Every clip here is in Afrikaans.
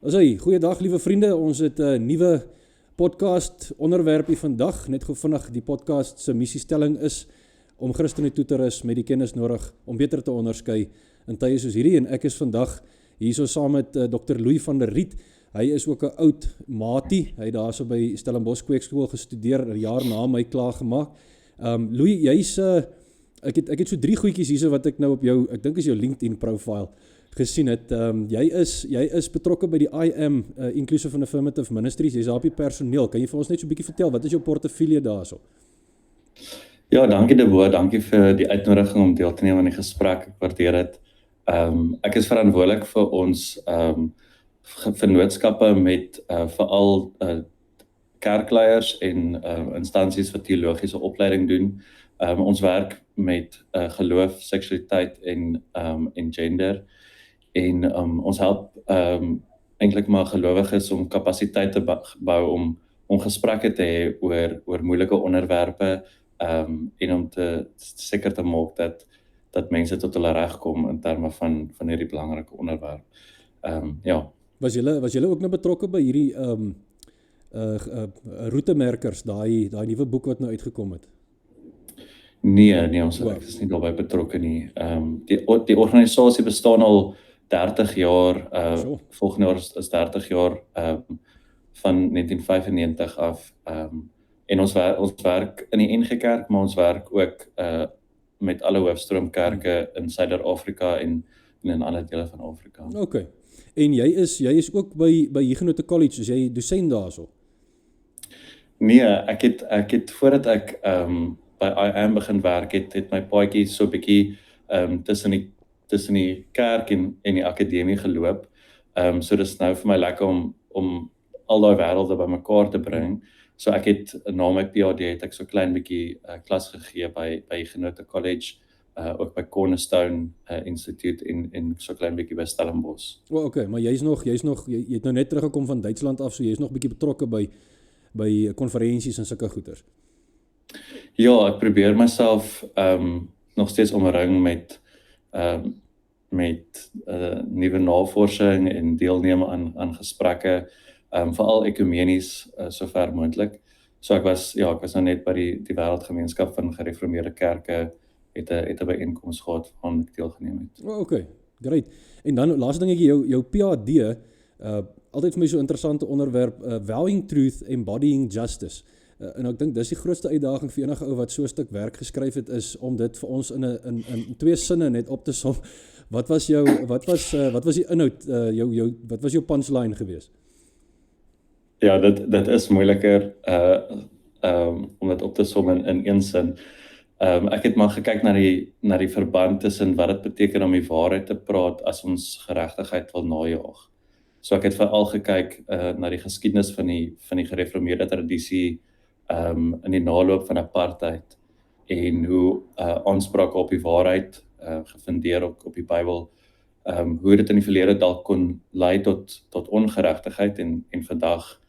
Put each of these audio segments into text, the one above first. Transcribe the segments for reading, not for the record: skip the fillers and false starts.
Asai, goeiedag liewe vriende, ons het 'n nuwe podcast onderwerpie vandag, net gou vinnig die podcast se missiestelling is om Christene toe te rus met die kennis nodig om beter te onderskei in tye soos hierdie en ek is vandag hierso saam met Dr. Louis van der Riet. Hy is ook 'n oud maatie, hy het daarso by Stellenbosch Kweekskool gestudeer, 'n jaar na my klaar gemaak. Louis, jy's ek het so 3 goedjies hierso wat ek nou op jou, ek dink is jou LinkedIn profile gesien het. Jy is betrokke by die IM Inclusive and Affirmative Ministries. Jy's daar op die personeel. Kan jy vir ons net so 'n bietjie vertel wat is jou portefeulje daarso? Ja, dankie Debo, dankie vir die uitnodiging om deel te neem aan die gesprek. Ek waardeer dit. Ek is verantwoordelik vir ons vennootskappe met veral kerkleiers en instansies wat teologiese opleiding doen. Ons werk met geloof, seksualiteit en gender. En ons help eintlik maar gelowiges om kapasiteit te bou om gesprekke te hê oor moeilike onderwerpe en om te seker te maak dat mense tot hulle reg kom in terme van hierdie belangrike onderwerp. Ja. Was julle ook nou betrokke by hierdie roetemerkers, daai nuwe boek wat nou uitgekom het? Nee, ons is nie daarbey betrokke nie. Die organisasie bestaan al 30 jaar, volgende jaar is 30 jaar van 1995 af. En ons werk in die NG Kerk, maar ons werk ook met alle hoofstroomkerke in Suider-Afrika en in ander dele van Afrika. Okay. En jy is ook by Huguenot College, soos jy dosent daarso? Nee, ek het voordat ek by IM begin werk het my paadjie so 'n bietjie tussen die kerk en die akademie geloop. So dis nou vir my lekker om al daai wêrelde bymekaar te bring. So ek het na my PhD het ek so klein bietjie klas gegee by Huguenot College, ook by Cornerstone Instituut en so klein bietjie by Stellenbosch. Okay, maar jy het nou net teruggekom van Duitsland af, so jy's nog bietjie betrokke by konferensies en sulke goeters. Ja, ek probeer myself nog steeds omring met nuwe navorsing en deelneem aan gesprekke, veral ekumenies sover moontlik. So ek was nou net by die wêreldgemeenskap van gereformeerde kerke het 'n byeenkoms gehad waaraan ek deelgeneem het. Okay, great. En dan laaste dingetjie, jou PhD, altyd vir my so 'n interessante onderwerp, Valuing Truth, Embodying Justice. En ek dink dis die grootste uitdaging vir enige ou wat so 'n stuk werk geskryf het, is om dit vir ons in 2 sinne net op te som. Wat was die inhoud, wat was jou punchline geweest? Ja, dit is moeiliker om dit op te som in 1 sin. Ek het maar gekyk na die verband tussen wat dit beteken om die waarheid te praat as ons geregtigheid wil najaag. So ek het veral gekyk na die geskiedenis van die gereformeerde tradisie in die naloop van apartheid en hoe aansprake op die waarheid gefundeer op die Bybel, hoe dit in die verlede dalk kon lei tot ongeregtigheid en vandag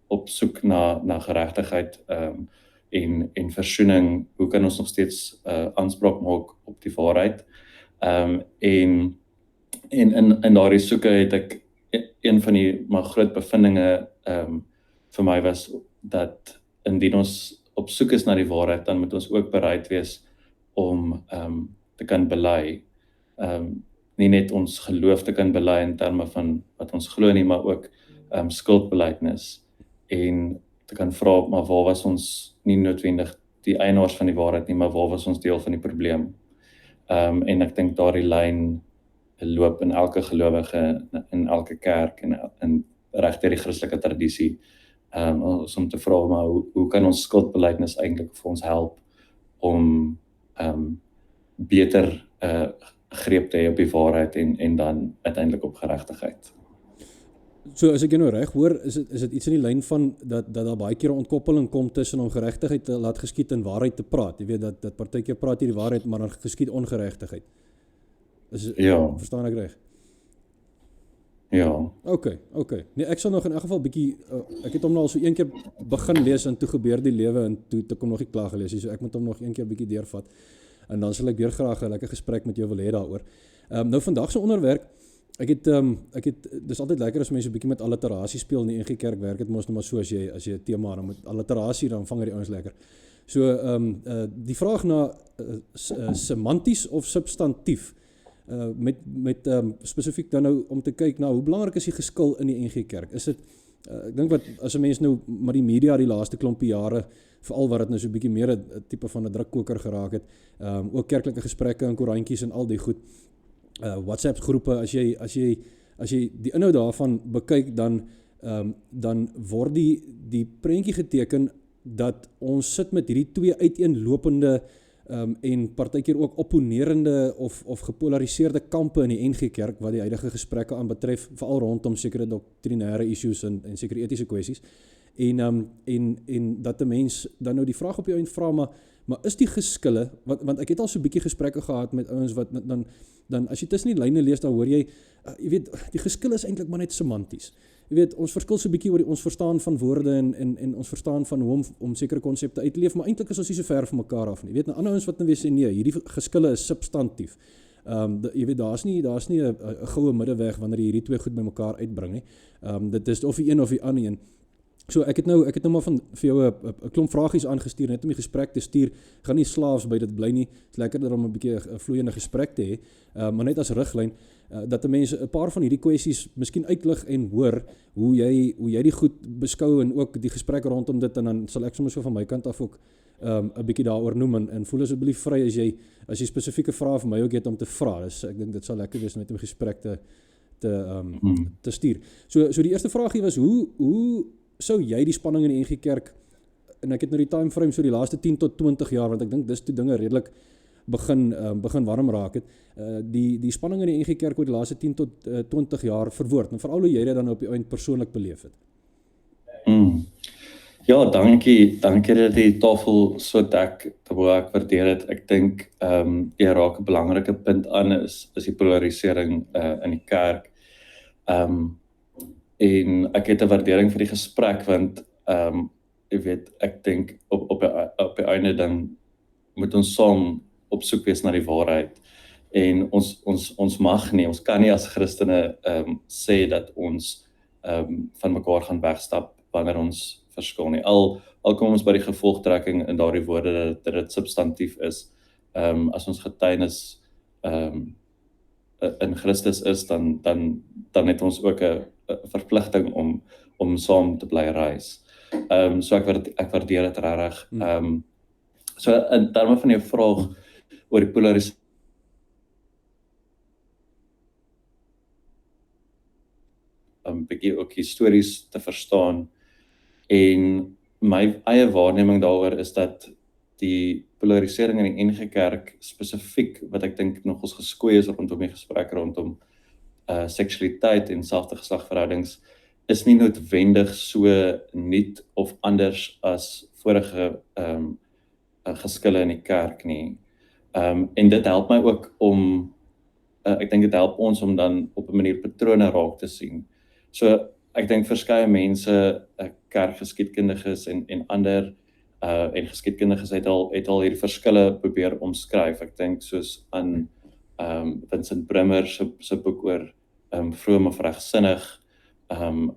op soek na geregtigheid en versoening, hoe kan ons nog steeds aanspraak maak op die waarheid. En in daardie soeke het ek een van die maar groot bevindinge vir my was dat indien ons op soek is na die waarheid, dan moet ons ook bereid wees om te kan bely. Nie net ons geloof te kan bely in terme van wat ons glo nie, maar ook skuldbelydenis en te kan vra, maar waar was ons nie noodwendig die eienaars van die waarheid nie, maar waar was ons deel van die probleem. En ek dink daardie lyn loop in elke gelowige, in elke kerk en reg deur die Christelike tradisie, om te vra, maar hoe kan ons skuldbelydenis eintlik vir ons help om beter greep te hê op die waarheid en dan uiteindelik op geregtigheid. So as ek jou nou reg hoor, is dit iets in die lyn van dat daar baie keer 'n ontkoppeling kom tussen om geregtigheid te laat geskied en waarheid te praat. Jy weet dat partykeer praat jy die waarheid, maar dan geskied ongeregtigheid. Ja. Verstaan ek reg? Ja. Okay. Nee, ek sal nog in elk geval bietjie ek het hom nou al so 1 keer begin lees en toe gebeur die lewe en toe ek hom nog nie klaar gelees nie, so ek moet hom nog 1 keer bietjie deurvat. En dan sal ek weer graag 'n lekker gesprek met jou wil hê daaroor. Nou vandag se onderwerp ek het dis altyd lekker as mense 'n bietjie met alliterasie speel in die NG Kerk werk. Dit mos nou maar so as jy 'n tema dan met alliterasie dan vang die ouens lekker. So die vraag na semanties of substantief met spesifiek dan nou om te kyk na hoe belangrik is die geskil in die NG Kerk. Is dit ek dink wat as 'n mens nou met die media die laaste klompie jare veral wat dit nou so 'n bietjie meer 'n tipe van 'n drukkoker geraak het, ook kerklike gesprekke en koerantjies en al die goed. WhatsApp groepe as jy die inhoud daarvan bekyk dan word die prentjie geteken dat ons sit met hierdie twee uiteenlopende en partykeer ook opponerende of gepolariseerde kampe in die NG Kerk wat die huidige gesprekke aanbetref, veral rondom sekere doktrinêre issues en sekere etiese kwessies. En dat 'n mens dan nou die vraag op jou eind vra, maar is die geskille, want ek het al so 'n bietjie gesprekke gehad met ouens wat dan as jy tussen die lyne lees, dan hoor jy, jy weet, die geskil is eintlik maar net semanties. Jy weet, ons verskil so 'n bietjie oor ons verstaan van woorde en ons verstaan van hoe om sekere konsepte uit te leef, maar eintlik is ons nie so ver van mekaar af nie. Jy weet, nou ander ouens wat nou weer sê nee, hierdie geskille is substantief. Jy weet, daar's nie 'n goue middeweg wanneer jy hierdie twee goed bymekaar uitbring nie. Dit is of die een of die ander een. So ek het nou maar vir jou 'n klomp vragies aangestuur net om die gesprek te stuur. Gaan nie slaafs by dit bly nie. Dit is lekkerder om 'n bietjie 'n vloeiende gesprek te hê, maar net as riglyn dat mense 'n paar van hierdie kwessies miskien uitlig en hoor hoe jy die goed beskou en ook die gesprek rondom dit, en dan sal ek sommer so van my kant af ook 'n bietjie daaroor noem en voel asseblief vry as jy spesifieke vrae vir my ook het om te vra. Dus ek dink dit sal lekker wees net om gesprek te stuur. So die eerste vraagie was hoe sou jy die spanning in die NG Kerk, en ek het nou die time frame so die laaste 10 tot 20 jaar, want ek dink dis toe dinge redelik begin warm raak het, die spanning in die NG Kerk oor die laaste 10 tot 20 jaar verwoord, en veral hoe jy dit dan op die eind persoonlik beleef het. Ja, dankie dat die tafel so dek, terwyl ek waardeer het. Ek dink jy raak 'n belangrike punt aan is die polarisering in die kerk. En ek het 'n waardering vir die gesprek, want jy weet, ek dink op die einde dan moet ons saam op soek wees na die waarheid. En ons mag nie, ons kan nie as Christene sê dat ons van mekaar gaan wegstap wanneer ons verskil nie. Al kom ons by die gevolgtrekking in daardie woorde dat dit substantief is, as ons getuienis in Christus is, dan het ons ook 'n verpligting om saam te bly reis. So ek waardeer dit regtig. So in terme van jou vraag oor die polarisering, bietjie ook histories te verstaan, en my eie waarneming daaroor is dat die polarisering in die NG Kerk spesifiek, wat ek dink nog ons geskoei is rondom die gesprek rondom seksualiteit en selfde geslagverhoudings, is nie noodwendig so nuut of anders as vorige geskille in die kerk nie. En dit help my ook om, ek dink dit help ons om dan op 'n manier patrone raak te sien. So ek dink verskeie mense, kerkgeskiedkundiges en ander en geskiedkundiges het al hierdie verskille probeer omskryf. Ek dink soos aan Vincent Brummer se boek oor vroom of regsinnig.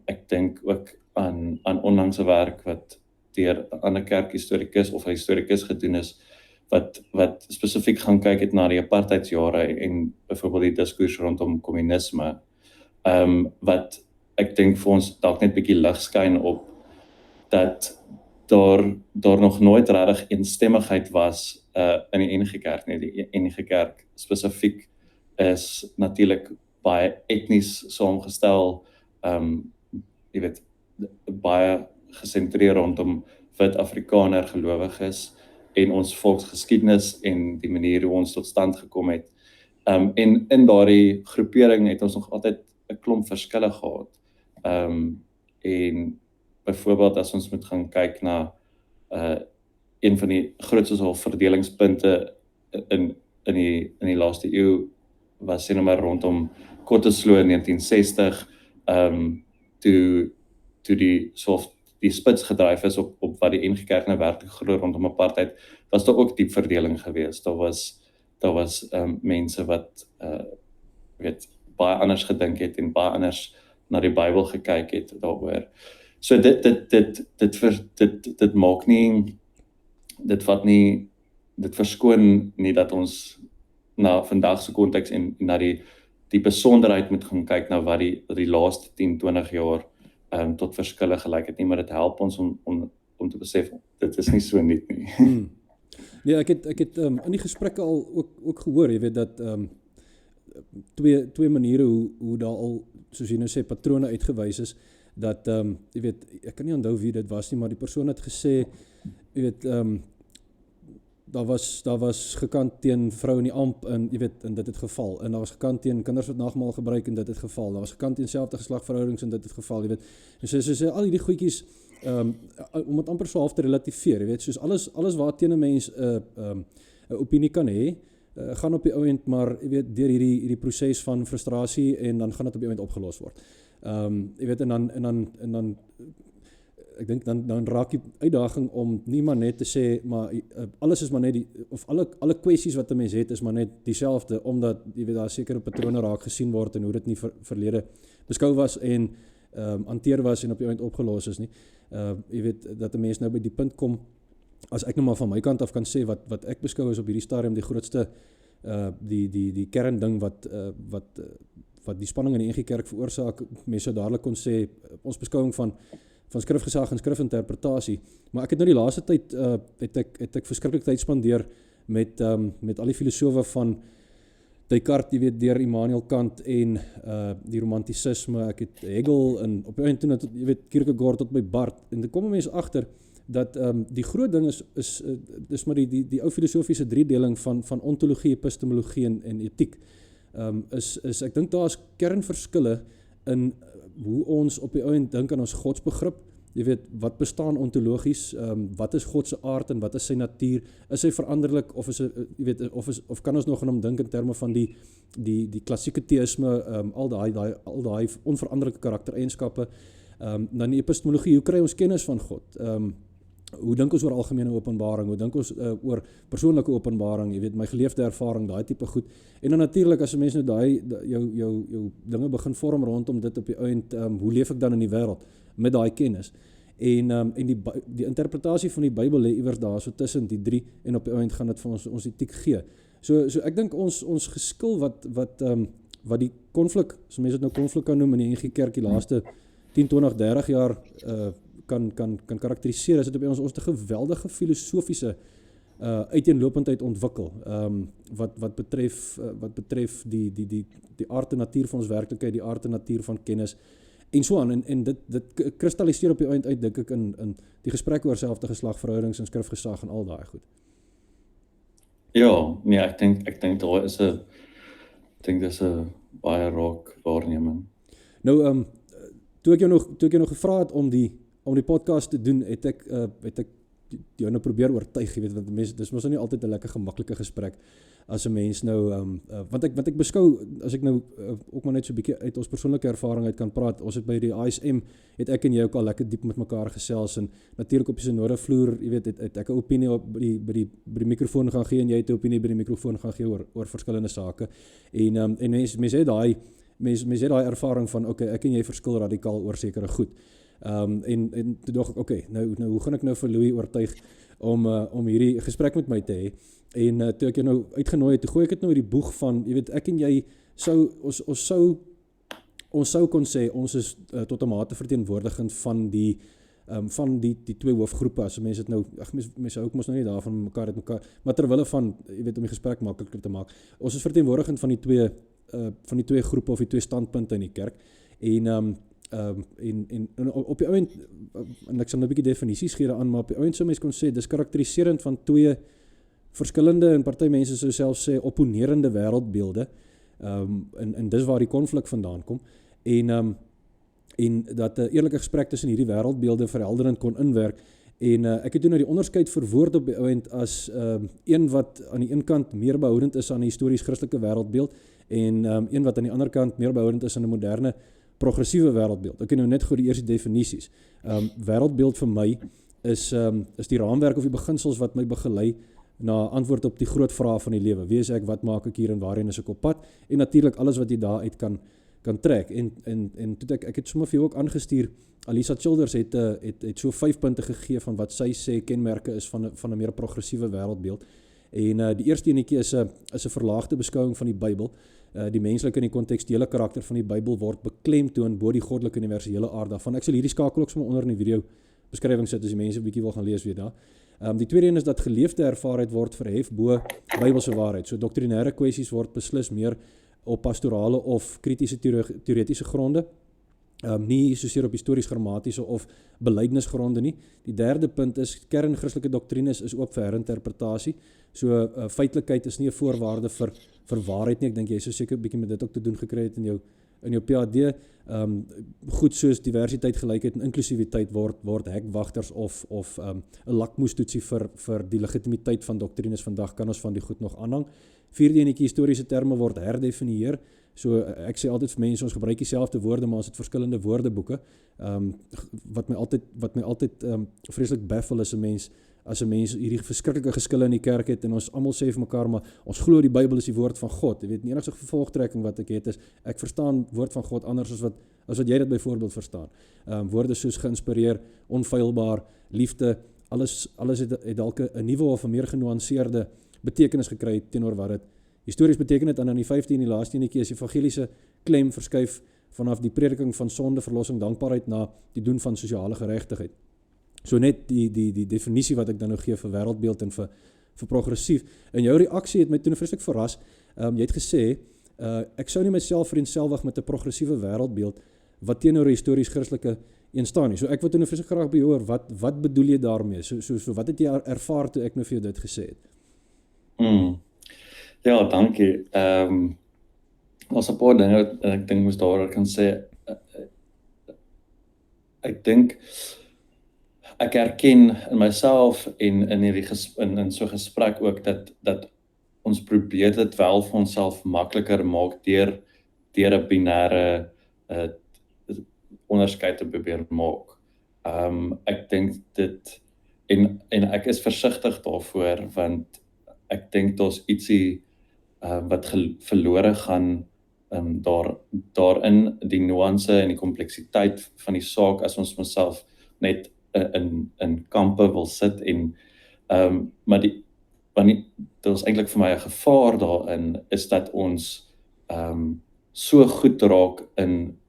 Ek dink ook aan onlangse werk wat deur 'n ander kerkhistorikus of 'n historikus gedoen is, wat spesifiek gaan kyk het na die apartheidsjare en byvoorbeeld die diskurs rondom kommunisme, wat ek dink vir ons dalk net bietjie lig skyn op dat daar nog nooit regtig eensstemmigheid was in die NG Kerk nie. Die NG Kerk spesifiek is natuurlik baie etnies saamgestel, jy weet, baie gesentreer rondom wit Afrikaner gelowiges en ons volksgeskiedenis en die manier hoe ons tot stand gekom het. En in daardie groepering het ons nog altyd 'n klomp verskille gehad. En byvoorbeeld as ons moet gaan kyk na een van die grootste verdelingspunte in die laaste eeu was sê nou maar rondom Kottesloe in 1960, toe die spits gedryf is op wat die NG Kerk nou werklik glo rondom apartheid, was daar ook diep verdeling geweest. Daar was mense wat weet baie anders gedink het en baie anders na die Bybel gekyk het daaroor. So dit maak nie, dit verskoon nie dat ons na vandag se konteks en na die besonderheid moet gaan kyk na wat die laaste 10-20 jaar tot verskille gelyk het nie, maar dit help ons om te besef, dit is nie so nuut nie. Ja, ek het in die gesprekke al ook gehoor, jy weet dat twee maniere hoe daar al, soos jy nou sê, patrone uitgewys is, dat jy weet, ek kan nie onthou wie dit was nie, maar die persoon het gesê, jy weet, daar was gekant teen vrou in die amp en jy weet, en dit het geval, en daar was gekant teen kinders wat nagmaal gebruik en dit het geval, daar was gekant teen selfde geslagverhoudings en dit het geval, jy weet, en so al hierdie goedjies, om het amper so half te relativeer, jy weet, soos alles waar teen 'n mens 'n opinie kan hê, gaan op die ou end maar, jy weet, deur hierdie proses van frustrasie en dan gaan dit op die ou end opgelos word. Jy weet, en dan ek dink dan raak die uitdaging om nie maar net te sê, maar alles is maar net of alle kwessies wat 'n mens het is maar net dieselfde, omdat jy weet daar sekere patrone raak gesien word en hoe dit nie verlede beskou was en hanteer was en op die oomblik opgelos is nie. Jy weet dat 'n mens nou by die punt kom, as ek nou maar van my kant af kan sê wat ek beskou is op hierdie stadium die grootste die kernding wat die spanning in die NG Kerk veroorsaak, mense sou dadelik kon sê ons beskouing van skrifgesag en skrifinterpretasie. Maar ek het nou die laaste tyd het ek verskriklik tyd spandeer met al die filosofe van Descartes, jy weet, deur Immanuel Kant en die romantisisme, ek het Hegel en op die einde toe tot, jy weet, Kierkegaard tot by Barth, en dan kom mense agter dat die groot ding is maar die ou filosofiese driedeling van ontologie, epistemologie en etiek. Is ek dink daar is kernverskille in hoe ons op die einde dink aan ons godsbegrip. Jy weet, wat bestaan ontologies, wat is God se aard en wat is sy natuur? Is hy veranderlik of is jy weet, of kan ons nog aan hom dink in terme van die klassieke teïsme, al daai onveranderlike karaktereienskappe. Dan die epistemologie, hoe kry ons kennis van God? Hoe dink ons oor algemene openbaring? Hoe dink ons oor persoonlike openbaring? Jy weet, my geleefde ervaring, daai tipe goed. En dan natuurlik as 'n mens nou jou dinge begin vorm rondom dit op die eind, hoe leef ek dan in die wêreld met daai kennis? En die interpretasie van die Bybel lê iewers daar so tussen die drie en op die eind gaan dit vir ons etiek gee. So ek dink ons geskil wat die konflik, as mense dit nou konflik kan noem in die NG Kerk die laaste 10, 20, 30 jaar kan karakteriseer, is dit op ons te geweldige filosofiese uiteenlopendheid ontwikkel, wat betref die aard en natuur van ons werklikheid, die aard en natuur van kennis en so aan, en dit kristalliseer op die eind uit, dink ek, in die gesprek oor selfde geslagverhoudings en skrifgesag en al daai goed. Ja, nee, ek dink daar is 'n baie raak waarneming. Nou, toe ek jou nog gevra het om die podcast te doen, het ek jou nou probeer oortuig, jy weet, want mense, dis mos nou nie altyd 'n lekker gemaklike gesprek as 'n mens nou, want ek beskou, as ek nou ook maar net so 'n bietjie uit ons persoonlike ervaring uit kan praat, ons het by die ASM, het ek en jy ook al lekker diep met mekaar gesels, en natuurlik op die synode vloer, jy weet, het ek 'n opinie by die mikrofoon gaan gee, en jy het 'n opinie by die mikrofoon gaan gee oor verskillende sake, en mense het daai ervaring van, okay, ek en jy verskil radikaal oor sekere goed. En toe dink ek, okay, nou hoe gaan ek nou vir Louis oortuig om hierdie gesprek met my te hê? En toe ek jou nou uitgenooi het, toe gooi ek dit nou in die boeg van, jy weet, ek en jy ons sou kon sê, ons is tot 'n mate verteenwoordigend van die twee hoofgroepe, as mense dit nou, mense hou ook mos nou nie daarvan mekaar, maar terwille van, jy weet, om die gesprek makliker te maak, ons is verteenwoordigend van die twee groepe of die twee standpunte in die kerk, en op die ouend, en ek sal nou 'n bietjie definisies gee aan, maar op die ouend sou mens kon sê, dis karakteriserend van twee verskillende, en party mense sou self sê, opponerende wêreldbeelde, en dis waar die konflik vandaan kom, en dat 'n eerlike gesprek tussen hierdie wêreldbeelde verhelderend kon inwerk, en ek het toe nou die onderskeid verwoord op die ouend as een wat aan die een kant meer behoudend is aan die histories Christelike wêreldbeeld, en een wat aan die ander kant meer behoudend is aan 'n moderne progressiewe wêreldbeeld. Ek nou net gou die eerste definisies. Wêreldbeeld vir my is die raamwerk of die beginsels wat my begelei na antwoord op die groot vrae van die lewe. Wie is ek, wat maak ek hier en waarheen is ek op pad? En natuurlik alles wat jy daaruit kan trek. En toe ek het sommer vir jou ook aangestuur, Alisa Childers het so 5 punte gegee van wat sy sê kenmerke is van 'n meer progressiewe wêreldbeeld. En die eerste enetjie is 'n verlaagde beskouing van die Bybel. Die menslike en die kontekstuele karakter van die Bybel word beklemtoon bo die goddelike universele aard daarvan. Ek sal hierdie skakel ook sommer onder in die video beskrywing sit as die mense 'n bietjie wil gaan lees weer daar. Die tweede een is dat geleefde ervaarheid word verhef bo Bybelse waarheid. So doktrinêre kwessies word beslis meer op pastorale of kritiese teoretiese gronde. Nie soseer op histories grammatiese of belydenisgronde nie. Die derde punt is kern Christelike doktrines is oop vir herinterpretasie. So feitelikheid is nie 'n voorwaarde vir waarheid nie. Ek dink jy sou seker 'n bietjie met dit ook te doen gekry het in jou PhD. Goed soos diversiteit, gelykheid en inklusiwiteit word hekwagters of 'n lakmoestoetsie vir die legitimiteit van doktrines vandag, kan ons van die goed nog aanhang. Vierde enetjie, historiese terme word herdefinieer. So ek sê altyd vir mense, ons gebruik dieselfde woorde, maar ons het verskillende woordeboeke. Wat my altyd vreeslik baffle is 'n mens as 'n mens hierdie verskriklike geskille in die kerk het en ons almal sê vir mekaar, maar ons glo die Bybel is die woord van God. Jy weet, die enigste gevolgtrekking wat ek het is ek verstaan woord van God anders as wat jy dit byvoorbeeld verstaan. Woorde soos geïnspireer, onfeilbaar, liefde, alles het dalk 'n nuwe of 'n meer genuanceerde betekenis gekry teenoor wat dit histories beteken het. En in die 15 en die laaste enetjie is evangeliese klem verskuif vanaf die prediking van sonde, verlossing, dankbaarheid na die doen van sosiale geregtigheid. So net die definisie wat ek dan nou gee vir wêreldbeeld en vir progressief. En jou reaksie het my toe vreeslik verras. Jy het gesê, ek sou nie myself vereenselwig met 'n progressiewe wêreldbeeld wat teenoor 'n histories Christelike een staan nie. So ek wil toe nou vreeslik graag by jou hoor, wat bedoel jy daarmee? So wat het jy ervaar toe ek nou vir jou dit gesê het? Ja, dankie. Ons 'n paar dinge wat ek dink moes daaroor kan sê. Ek dink ek erken in myself en in so gesprek ook dat ons probeer dit wel vir onsself makliker maak deur 'n binêre onderskeid te probeer maak. Ek dink dit en ek is versigtig daarvoor want ek dink daar's ietsie wat verlore gaan daarin, die nuance en die kompleksiteit van die saak as ons myself net in kampe wil sit en maar dit is eintlik vir my 'n gevaar daarin is dat ons so goed raak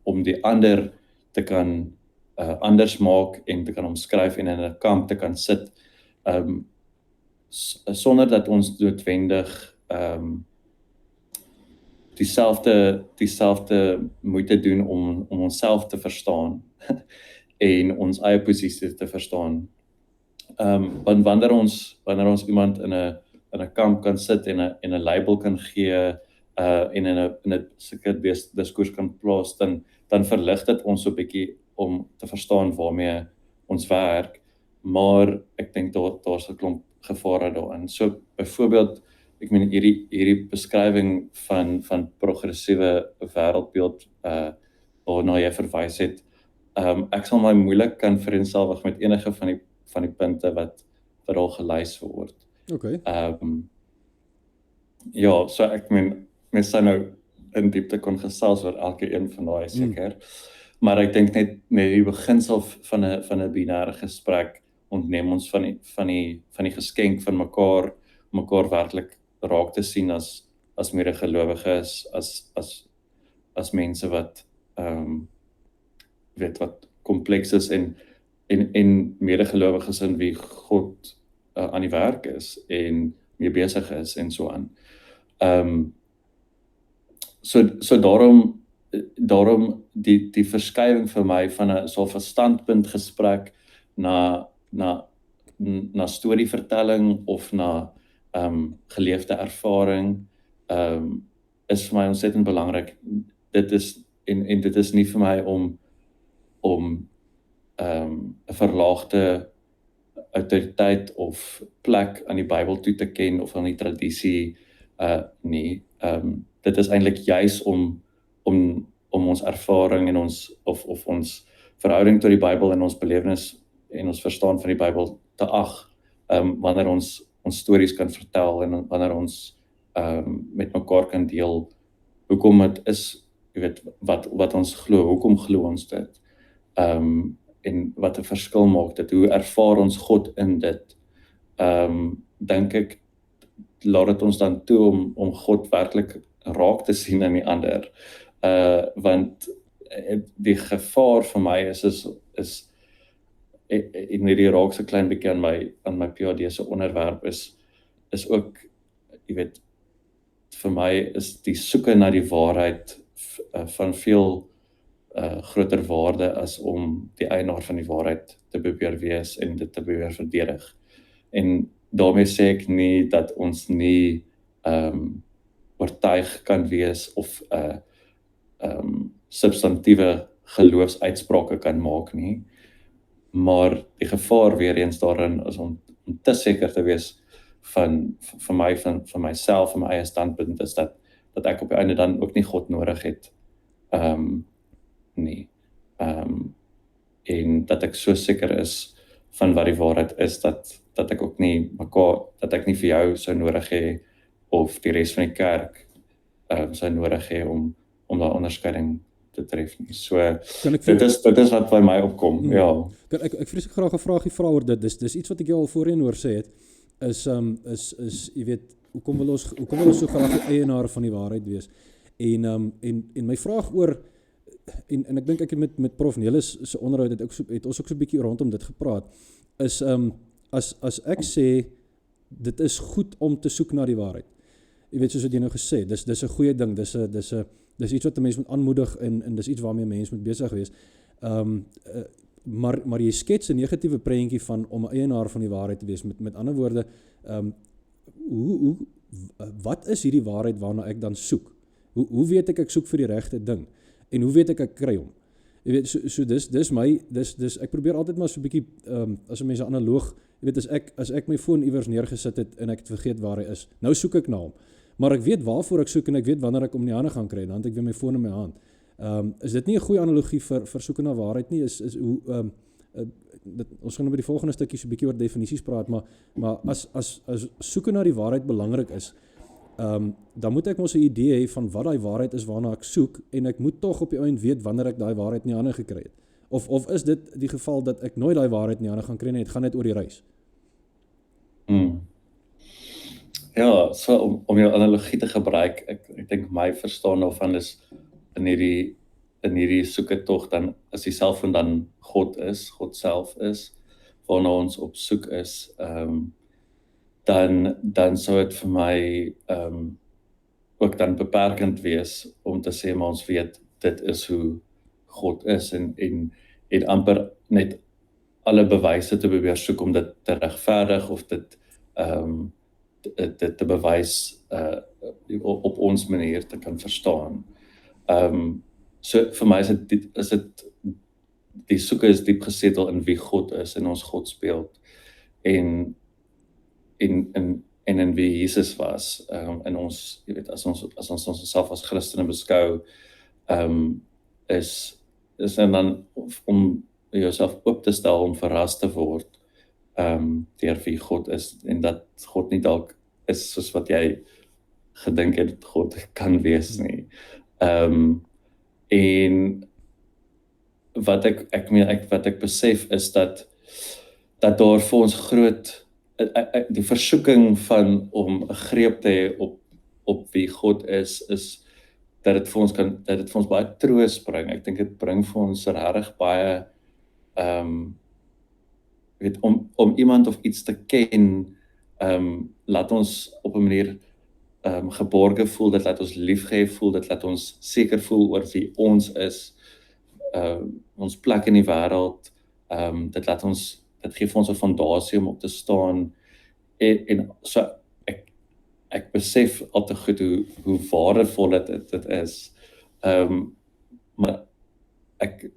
om die ander te kan anders maak en te kan omskryf en in 'n kamp te kan sit sonder dat ons noodwendig dieselfde moeite doen om onsself te verstaan en ons eie posisie te verstaan. Want wanneer ons iemand in 'n kamp kan sit en 'n label kan gee en in 'n sulke diskurs kan plaas, dan verlig dit ons so 'n bietjie om te verstaan waarmee ons werk, maar ek dink daar's 'n klomp gevare daarin. So byvoorbeeld, ek meen hierdie beskrywing van progressiewe wêreldbeeld waarna jy verwys het, ek sal my moeilik kan vereenselwig met enige van die punte wat al gelys word. Okay. Ja, so ek meen mens sou nou in diepte kon gesels oor elke een van daai seker. Maar ek dink net die beginsel van 'n binêre gesprek ontneem ons van die geskenk van mekaar werklik raak te sien as medegelowiges, as mense wat weet wat kompleks is en medegelowiges in wie God aan die werk is en mee besig is en so aan. So daarom die verskywing vir my van 'n so 'n standpunt gesprek na storievertelling of na geleefde ervaring is vir my ontsettend belangrik. Dit is nie vir my om 'n verlaagde autoriteit of plek aan die Bybel toe te ken of aan die tradisie nie. Dit is eintlik juis om ons ervaring en ons verhouding tot die Bybel en ons belewenis en ons verstaan van die Bybel te ag wanneer ons ons stories kan vertel en wanneer ons met mekaar kan deel hoekom dit is, jy weet, wat ons glo, hoekom glo ons dit, en wat 'n verskil maak dit, hoe ervaar ons God in dit, dink ek, laat dit ons dan toe om God werklik raak te sien in die ander, want die gevaar vir my is en hierdie raak so klein bietjie aan my PhD se onderwerp is ook, jy weet, vir my is die soeke na die waarheid van veel groter waarde as om die eienaar van die waarheid te probeer wees en dit te probeer verdedig. En daarmee sê ek nie dat ons nie oortuig kan wees of substantiëre geloofsuitsprake kan maak nie, maar die gevaar weer eens daarin is om te seker te wees van myself, van my eie standpunt, is dat ek op die einde dan ook nie God nodig het nie. En dat ek so seker is van wat die waarheid is, dat ek ook nie dat ek nie vir jou sou nodig hê of die res van die kerk sou nodig hê om daai onderskeiding te tref nie. So dit is wat by my opkom. Ja. Ek vrees ek graag 'n vraagie vra oor dit. Dis iets wat ek jou al voorheen hoor sê het, is jy weet, hoekom wil ons so graag die eienaar van die waarheid wees? En my vraag oor en ek dink ek het met Prof Nelis se onderhoud het ons ook so 'n bietjie rondom dit gepraat, is as ek sê dit is goed om te soek na die waarheid. Jy weet, soos wat jy nou gesê, dis 'n goeie ding, dis iets wat 'n mens moet aanmoedig en dis iets waarmee mense moet besig wees. Maar jy skets 'n negatiewe prentjie van om 'n eienaar van die waarheid te wees. Met ander woorde, wat is hierdie waarheid waarna ek dan soek? Hoe weet ek soek vir die regte ding? En hoe weet ek kry hom? Jy weet, so dis ek probeer altyd maar so 'n bietjie as 'n mens 'n analoog, jy weet, as ek my foon iewers neergesit het en ek het vergeet waar hy is. Nou soek ek na hom. Maar ek weet waarvoor ek soek en ek weet wanneer ek hom in die hande gaan kry, dan het ek weer my foon in my hand. Is dit nie 'n goeie analogie vir soeke na waarheid nie? Ons gaan nou by die volgende stukkie so 'n bietjie oor definisies praat, maar as soeke na die waarheid belangrik is, dan moet ek mos 'n idee hê van wat daai waarheid is waarna ek soek, en ek moet tog op die einde weet wanneer ek daai waarheid in die hande gekry het. Of is dit die geval dat ek nooit daai waarheid in die hande gaan kry nie, dit gaan net oor die reis? Ja, so om jou analogie te gebruik, ek dink my verstaan daarvan is in hierdie soeke tog dan as die selfoon dan God self is, waarna ons op soek is, dan sou dit vir my ook dan beperkend wees om te sê maar ons weet dit is hoe God is en amper net alle bewyse te probeer soek om dit te regverdig of dit te bewys op ons manier te kan verstaan. So vir my is dit die soeke is diep gesetel in wie God is en ons God speel en in wie Jesus was, en ons, jy weet, as ons onsself as Christene beskou, is en dan om jouself oop te stel om verras te word deur wie God is en dat God nie dalk is soos wat jy gedink het God kan wees nie. En wat ek besef is dat daar vir ons groot die versoeking van om 'n greep te hê op wie God is dat dit vir ons baie troos bring. Ek dink dit bring vir ons regtig baie weet, om iemand of iets te ken, laat ons op 'n manier geborge voel, dit laat ons liefgehê voel, dit laat ons seker voel oor wie ons is, ons plek in die wêreld, dit gee vir ons 'n fondasie om op te staan, en so ek besef al te goed hoe waardevol dit is, maar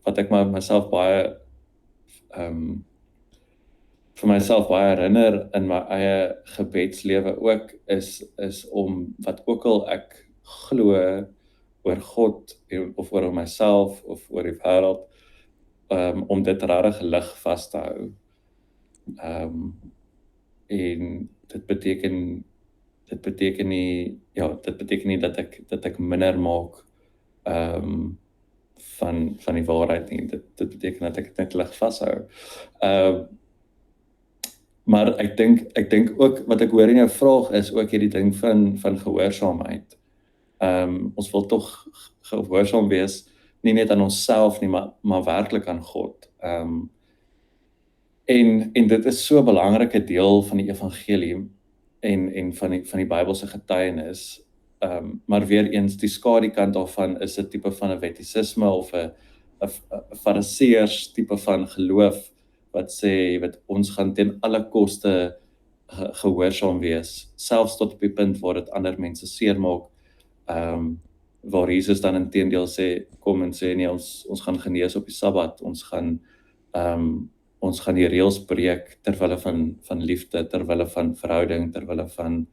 wat ek myself baie vir myself baie herinner in my eie gebedslewe ook is om wat ook al ek glo oor God of oor myself of oor die wêreld, om dit regtig lig vas te hou. en dit beteken nie dat ek minder maak van die waarheid nie. Dit beteken dat ek dit net lig vashou. Maar ek dink ook wat ek hoor in jou vraag is ook hierdie ding van gehoorsaamheid. Ons wil tog gehoorsaam wees, nie net aan onsself nie, maar werklik aan God. En dit is so 'n belangrike deel van die evangelie en van die Bybelse getuienis. Maar weer eens, die skadukant daarvan is 'n tipe van 'n wettisisme of 'n fariseërs tipe van geloof wat sê, ons gaan ten alle koste gehoorsaam wees, selfs tot op die punt waar dit ander mense seermaak. Waar Jesus dan inteendeel kom en sê, nee, ons gaan genees op die Sabbat, ons gaan die reëls breek terwille van liefde, terwille van verhouding, terwille van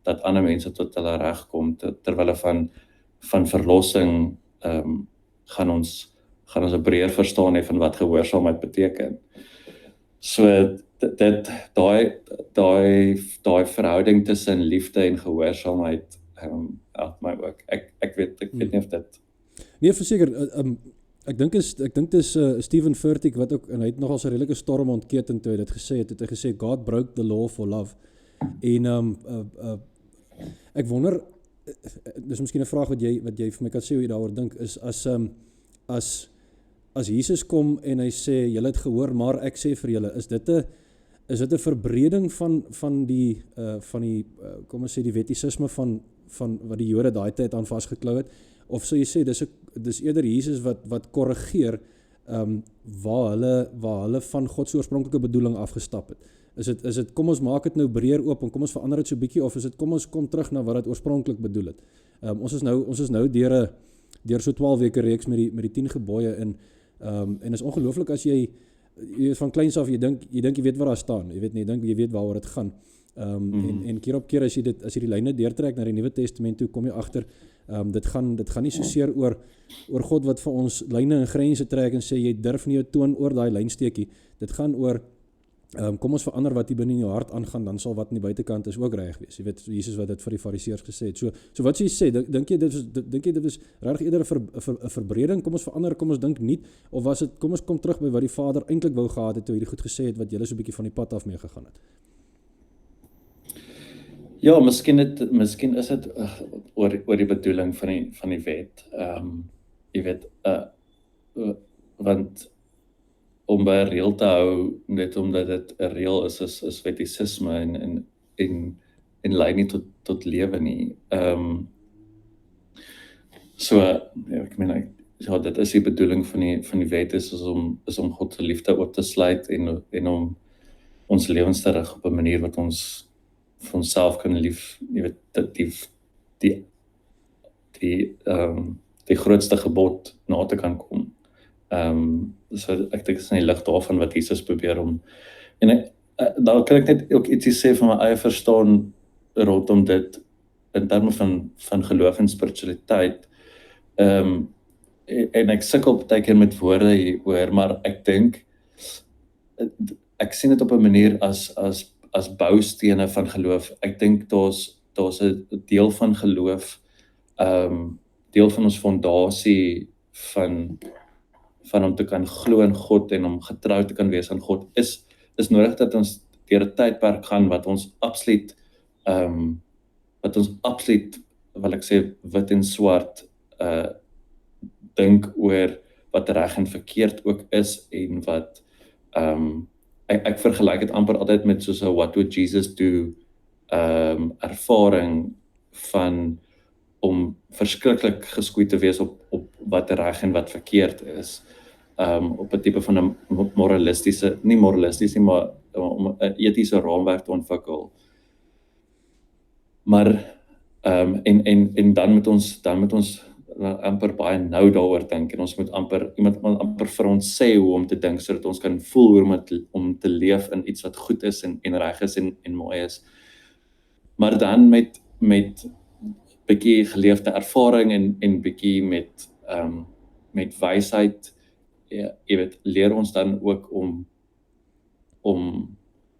dat ander mense tot hulle reg kom, terwille van verlossing, gaan ons 'n breër verstaan hê van wat gehoorsaamheid beteken. So daai verhouding tussen liefde en gehoorsaamheid help my ook. Ek weet nie of dit Nee, verseker, ek dink dis Stephen Furtick wat ook, en hy het nogal 'n redelike storm ontketen toe hy dit gesê het. Het hy gesê God broke the law for love. En ek wonder, dis miskien 'n vraag wat jy vir my kan sê hoe jy daaroor dink, is as Jesus kom en hy sê julle het gehoor, maar ek sê vir julle, is dit 'n verbreding van die kom ons sê die wettisisme van wat die Jode daai tyd aan vasgeklou het, of sou jy sê dis eerder Jesus wat korrigeer waar hulle van God se oorspronklike bedoeling afgestap het? Is dit kom ons maak dit nou breër oop en kom ons verander dit so bietjie, of is dit kom ons kom terug na wat dit oorspronklik bedoel het? Ons is nou deur so 12 weke reeks met die 10 gebooie en is ongelooflik as jy van kleins af jy dink jy weet waar daar staan. Jy weet nie, jy weet waaroor dit gaan. En keer op keer as jy die lyne deurtrek na die Nuwe Testament toe, kom jy agter dit gaan nie so seer oor God wat vir ons lyne en grense trek en sê jy durf nie jou toon oor daai lynsteekie. Dit gaan oor kom ons verander wat hier binne in jou hart aangaan, dan sal wat aan die buitekant is ook reg wees. Jy weet, Jesus wat dit vir die Fariseërs gesê het. So wat jy sê, dink jy dit is regtig eerder 'n verbreding, kom ons verander, kom ons dink nie, of was dit kom ons kom terug by wat die Vader eintlik wou gehad het toe hy dit goed gesê het wat julle so 'n bietjie van die pad af mee gegaan het? Ja, miskien is dit oor die bedoeling van die wet. Jy weet, want om by 'n reël te hou, net omdat dit 'n reël is wettisisme en lei nie tot lewe nie. So, ek meen, ja, dit is die bedoeling van die wet is om God se liefde oop te sluit en om ons lewens te rig op 'n manier wat ons vir onsself kan lief, jy weet, die grootste gebod na te kan kom. So ek dink dit is in die lig daarvan wat Jesus probeer om, en daar kan ek net ook ietsie sê van my eie verstaan rondom dit in terme van geloof en spiritualiteit. En ek sukkel baie keer met woorde hieroor, maar ek dink ek sien dit op 'n manier as boustene van geloof. Ek dink daar's 'n deel van geloof, deel van ons fondasie van om te kan glo in God en om getrou te kan wees aan God, is nodig dat ons deur 'n tydperk gaan wat ons absoluut, wil ek sê, wit en swart dink oor wat reg en verkeerd ook is, en wat ek vergelyk dit amper altyd met soos 'n what would Jesus do ervaring van om verskriklik geskoei te wees op wat reg en wat verkeerd is, op 'n tipe van 'n nie moralistiese nie, maar om 'n etiese raamwerk te ontwikkel. Maar en dan moet ons amper baie nou daaroor dink, en ons moet iemand amper vir ons sê hoe om te dink, sodat ons kan voel hoe om te leef in iets wat goed is en reg is en mooi is. Maar dan met bietjie geleefde ervaring en bietjie met wysheid, jy weet, leer ons dan ook om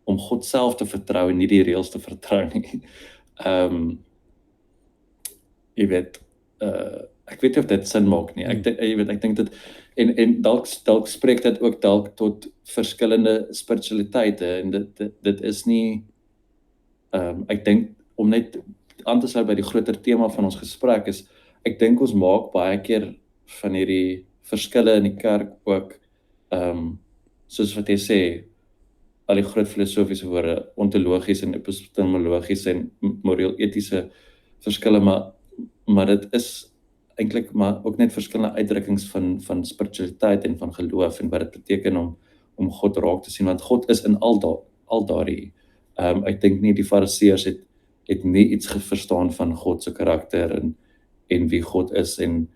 om God self te vertrou en nie die reëls te vertrou nie. Jy weet, ek weet nie of dit sin maak nie. Ek dink dit en dalk spreek dit ook dalk tot verskillende spiritualiteite en dit is nie ek dink om net aan te sluit by die groter tema van ons gesprek is ek dink ons maak baie keer van hierdie verskille in die kerk ook soos wat jy sê al die groot filosofiese woorde ontologies en epistemologies en moreel-etiese verskille maar dit is eintlik maar ook net verskillende uitdrukkings van spiritualiteit en van geloof en wat dit beteken om God raak te sien want God is in al daardie ek dink nie die fariseërs het nie iets verstaan van God se karakter en wie God is en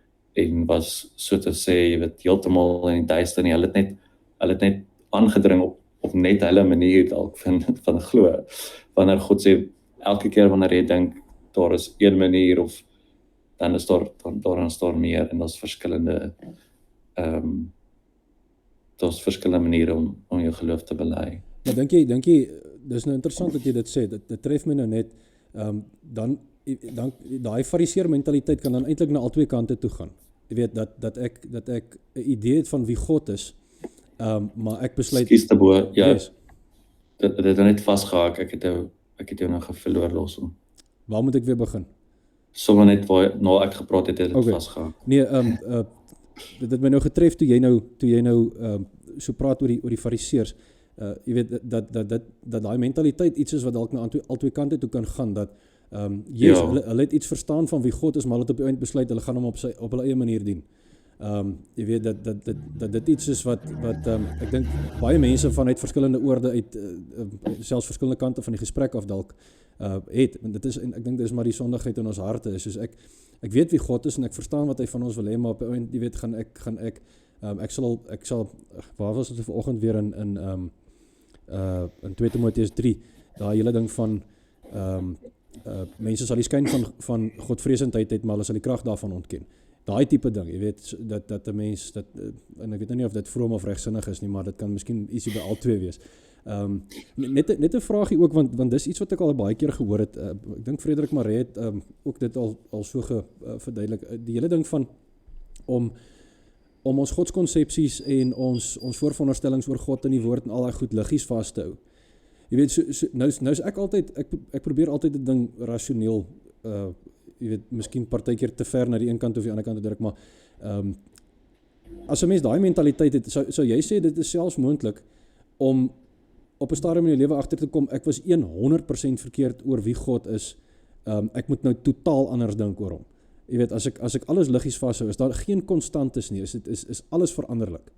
was so te sê jy weet heeltemal in die duister nie hulle het net aangedring op net hulle manier dalk van glo wanneer God sê elke keer wanneer jy dink daar is een manier of dan is daar meer en daar's verskillende maniere om jou geloof te bely. Maar dink jy dis nou interessant dat jy dit sê, dit tref my nou net dan daai fariseer mentaliteit kan dan eintlik na albei kante toe gaan. Jy weet dat ek 'n idee het van wie God is, maar ek besluit Skies te bo, ja. Yes. Dit het net vasgehaak. Ek het jou nou verloor losom. Waar moet ek weer begin? Sommige net waar nou ek gepraat het dit vasgehaak. Nee, dit het my nou getref toe jy nou so praat oor die fariseërs. Jy weet dat daai mentaliteit iets is wat dalk na albei kante toe kan gaan dat hulle het iets verstaan van wie God is, maar hulle het op die eind besluit hulle gaan hom op hulle eie manier dien. Jy weet dat dit iets is wat ek dink baie mense vanuit verskillende oorde uit selfs verskillende kante van die gesprek af dalk het. En dit is en ek dink dis maar die sondigheid in ons harte is. Soos ek weet wie God is en ek verstaan wat hy van ons wil hê, maar op die eind jy weet gaan ek sal waar was dit vanoggend weer in 2 Timoteus 3, daai hele ding van mense sal die skyn van godvreesendheid het, maar hulle sal die krag daarvan ontken. Daai tipe ding, jy weet, dat 'n mens, en ek weet nou nie of dit vroom of regsinnig is nie, maar dit kan miskien ietsie by al twee wees. Net 'n vraagie ook, want dis iets wat ek al baie keer gehoor het, ek dink Frederik Maree het ook dit al so verduidelik, die hele ding van om ons godskonsepsies en ons voorveronderstellings oor God in die woord en al daai goed liggies vas te hou. Jy weet, nou is ek altyd, ek probeer altyd 'n ding rasioneel, jy weet, miskien partykeer te ver na die een kant of die ander kant te druk, maar as 'n mens daai mentaliteit het, sou jy sê dit is selfs moontlik om op 'n stadium in jou lewe agter te kom, ek was 100% verkeerd oor wie God is, ek moet nou totaal anders dink oor hom. Jy weet, as ek alles liggies vashou, is daar geen konstantes nie, is alles veranderlik.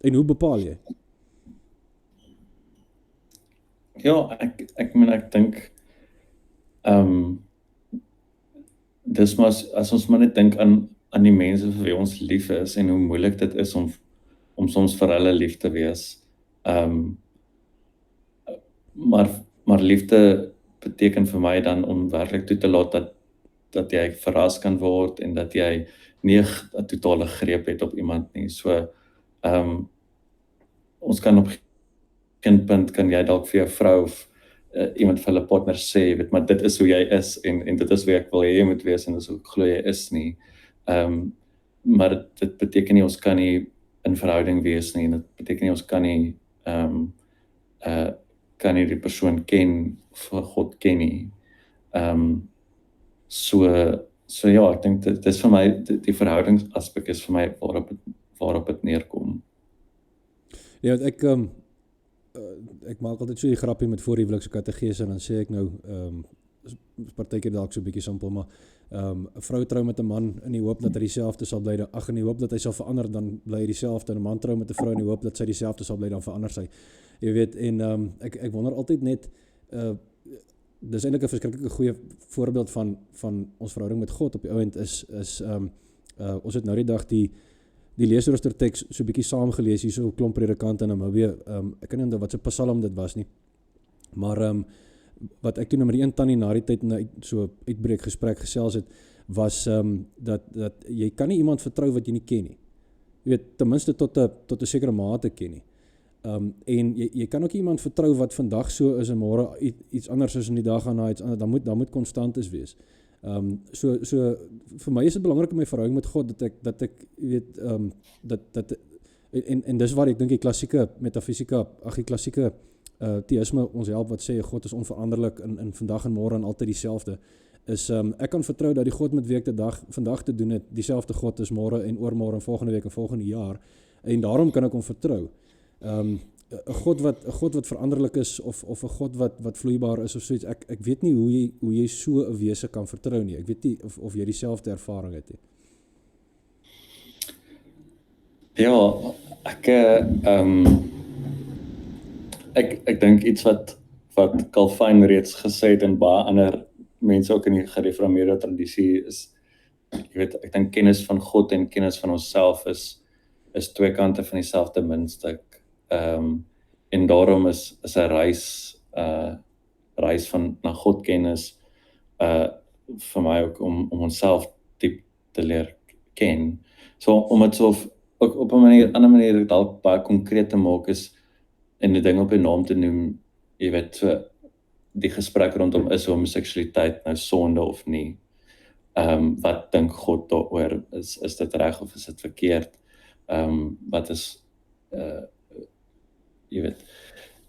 En hoe bepaal jy? Ja, ek dink dis maar as ons maar net dink aan die mense vir wie ons lief is en hoe moeilik dit is om soms vir hulle lief te wees. Maar liefde beteken vir my dan om werklik toe te laat dat jy verras kan word en dat jy nie 'n totale greep het op iemand nie. So ons kan op geen punt kan jy dalk vir jou vrou of iemand vir hulle partner sê, weet maar dit is hoe jy is en dit is hoe ek wil hê jy moet wees en dis hoe ek glo jy is nie. Maar dit beteken nie ons kan nie in verhouding wees nie en dit beteken nie ons kan nie die persoon ken of God ken nie. So ja, ek dink dit is vir my die verhoudingsaspek is vir my waarop dit neerkom. Ja, ek maak altyd so die grappie met voorhuwelikse kategese en dan sê ek nou partykeer dalk so 'n bietjie simpel, maar 'n vrou trou met 'n man in die hoop dat hy dieselfde sal bly, in die hoop dat hy sal verander, dan bly hy dieselfde, en 'n man trou met 'n vrou in die hoop dat sy dieselfde sal bly, dan verander sy. Jy weet, en ek wonder altyd net, dis eintlik 'n verskriklike goeie voorbeeld van ons verhouding met God op die ouend is ons het nou die dag die leesrooster teks so 'n bietjie saam gelees hier so 'n klomp predikante in Namibia. Ek kan nie onthou wat se psalm dit was nie. Maar wat ek toe nou met die een tannie na die tyd in so uitbreek gesprek gesels het, was dat jy kan nie iemand vertrou wat jy nie ken nie. Jy weet, ten minste tot 'n sekere mate ken nie. En jy kan ook iemand vertrou wat vandag so is en môre iets anders is in die dag daarna iets anders, dan moet konstantes wees. So vir my is dit belangrik in my verhouding met God dat ek weet en dis waar ek dink die klassieke metafisika, die klassieke teïsme ons help wat sê God is onveranderlik in vandag en môre en altyd dieselfde. Is ek kan vertrou dat die God met wie ek vandag te doen het, dieselfde God is môre en oormôre en volgende week en volgende jaar. En daarom kan ek hom vertrou. 'n God wat veranderlik is of 'n God wat vloeibaar is of so iets. Ek weet nie hoe jy so 'n wese kan vertrou nie. Ek weet nie of jy dieselfde ervaring het nie. Ja, ek dink iets wat Calvin reeds gesê het en baie ander mense ook in die gereformeerde tradisie is, jy weet, ek dink kennis van God en kennis van onsself is twee kante van dieselfde muntstuk. En daarom is 'n reis van na God kennis vir my ook om onsself diep te leer ken. So om dit so ook op 'n ander manier dalk baie konkreet te maak is en die ding op die naam te noem, jy weet, so die gesprek rondom is homoseksualiteit nou sonde of nie. Wat dink God daaroor? Is dit reg of is dit verkeerd? Wat is jy weet,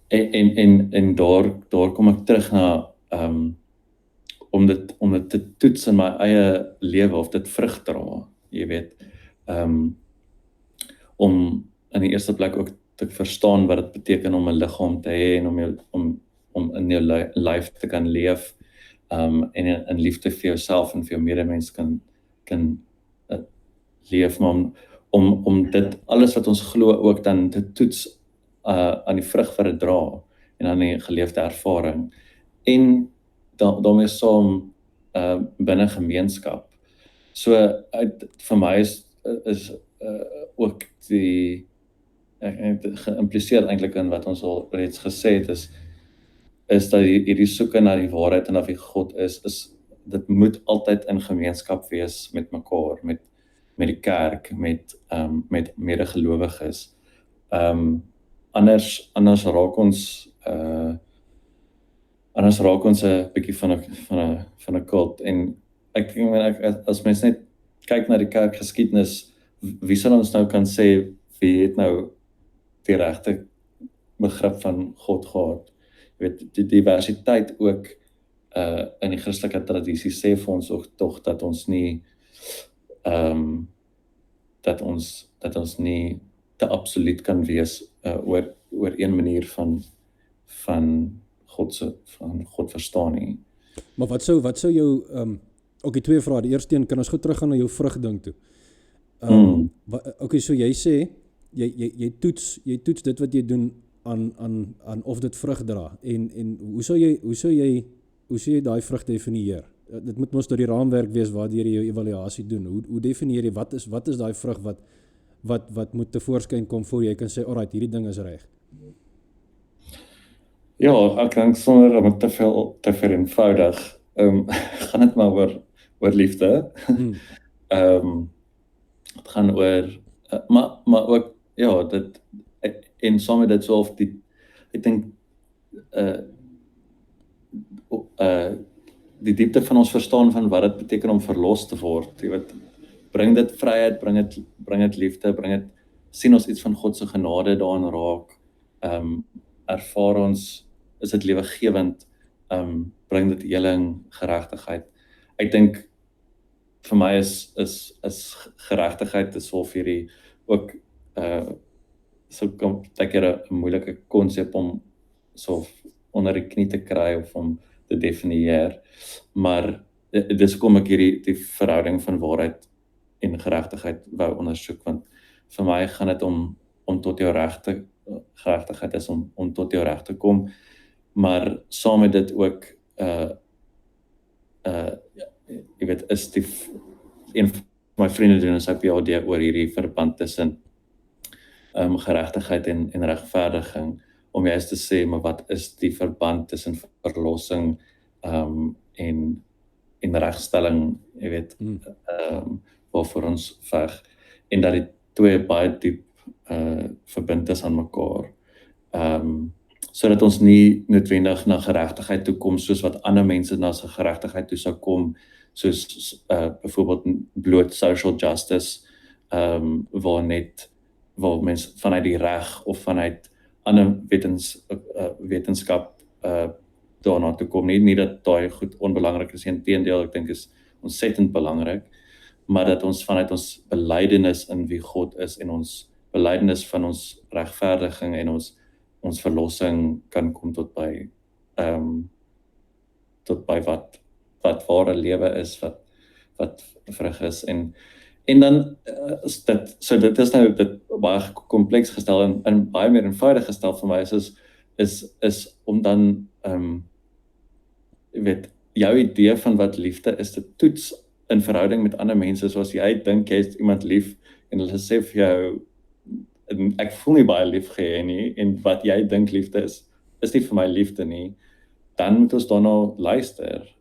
en daar kom ek terug na om dit te toets in my eie lewe of dit vrug dra, jy weet, om in die eerste plek ook te verstaan wat dit beteken om 'n liggaam te hê en om in jou lyf te kan leef, en in liefde vir jouself en vir jou medemens kan leef, maar om dit alles wat ons glo ook dan te toets aan die vrug wat dit dra en aan die geleefde ervaring en daarmee saam binne gemeenskap. So vir my is ook geïmpliseer eintlik in wat ons al reeds gesê het is dat hierdie soeke na die waarheid en of wie God is dit moet altyd in gemeenskap wees met mekaar, met die kerk, met medegelowiges. Anders raak ons 'n bietjie van 'n kult en ek dink as mens net kyk na die kerkgeskiedenis, wie sal ons nou kan sê wie het nou die regte begrip van God gehad? Jy weet, die diversiteit ook in die Christelike tradisie sê vir ons ook tog dat ons nie dat ons nie te absoluut kan wees oor een manier van God verstaan nie. Maar wat sou jou ook die twee vrae, die eerste een kan ons goed teruggaan na jou vrugding toe. Okay, so jy sê jy toets dit wat jy doen aan of dit vrug dra en hoe sou jy daai vrug definieer? Dit moet mos deur die raamwerk wees waardeur jy jou evaluasie doen. Hoe definieer jy wat is daai vrug wat moet tevoorskyn kom voor jy kan sê alright, hierdie ding is reg? Ja, ek dink sonder om te vereenvoudig, gaan dit maar oor liefde. Het gaan oor maar ook ja, dit en saam met dit so of ek dink die diepte van ons verstaan van wat dit beteken om verlos te word, jy weet, bring dit vryheid, bring dit liefde, sien ons iets van God se genade daarin raak, ervaar ons, is dit lewegewend, bring dit heling, geregtigheid. Ek dink vir my is geregtigheid is of hierdie ook so kom lekker 'n moeilike konsep om so onder die knie te kry of om te definieer, maar dis kom ek die verhouding van waarheid en geregtigheid wou ondersoek, want vir my gaan dit om tot jou geregtigheid is om tot jou reg te kom, maar saam met dit ook jy weet, is een van my vriende doen ons PhD oor hierdie verband tussen geregtigheid en regverdiging, om juist te sê, maar wat is die verband tussen verlossing en regstelling, jy weet, waarvoor ons veg, en dat die twee baie diep verbind is aan mekaar. sodat ons nie noodwendig na geregtigheid toe kom soos wat ander mense na sy geregtigheid toe sou kom, soos byvoorbeeld bloot social justice, waar mense vanuit die reg of vanuit ander wetenskap daarna toe kom. Nie dat daai goed onbelangrik is, inteendeel, ek dink is ontsettend belangrik, maar dat ons vanuit ons belydenis in wie God is en ons belydenis van ons regverdiging en ons verlossing kan kom tot by wat ware lewe is, wat vrug is en dan is dit, so dit is nou dit baie kompleks gestel en baie meer eenvoudig gestel vir my is om dan jy weet, jou idee van wat liefde is te toets in verhouding met ander mense, soos jy dink jy is iemand lief en hulle sê vir jou ek voel nie baie lief gehê nie en wat jy dink liefde is nie vir my liefde nie, dan moet ons daarna luister.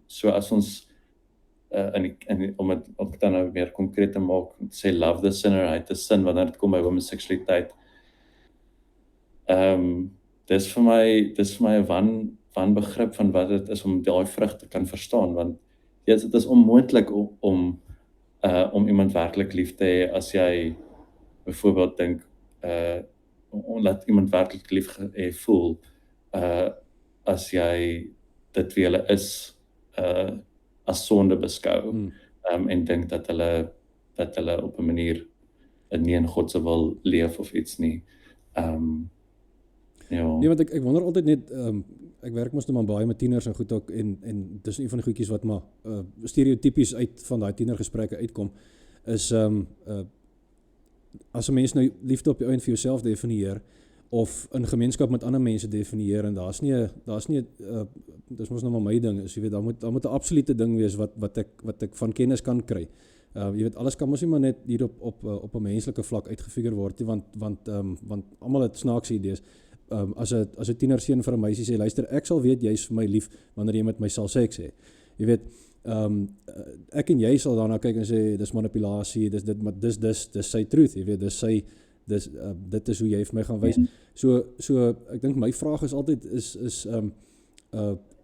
So as ons om het dan nou meer konkreet te maak, sê love the sinner, hy het 'n sin wanneer dit kom by homoseksualiteit. Dis vir my 'n wanbegrip van wat dit is om daai vrug te kan verstaan, want dit is onmoontlik om iemand werklik lief te hê as jy byvoorbeeld dink laat iemand werklik lief voel as jy dit wie hulle is as sonde beskou en dink dat hulle op 'n manier nie in God se wil leef of iets nie. Ja. Nee, want ek wonder altyd net, ek werk mos nou maar baie met tieners en goed ook, en dis een van die goedjies wat maar stereotypies uit van daai tienergesprekke uitkom, is as 'n mens nou liefde op die einde vir jouself definieer, of in gemeenskap met ander mense definieer, en daar's nie dis mos nou maar my ding, is, jy weet, daar moet 'n absolute ding wees wat ek van kennis kan kry. Jy weet, alles kan mos nie maar net hier op 'n menslike vlak uitgefigure word, want almal het snaakse idees. As 'n tienerseun vir 'n meisie sê, luister, ek sal weet jy is vir my lief wanneer jy met my sal seks hê. Jy weet, ek en jy sal daarna kyk en sê dis manipulasie, dis dit, maar dis sy truth, jy weet, dit is hoe jy vir my gaan wys. So ek dink my vraag is altyd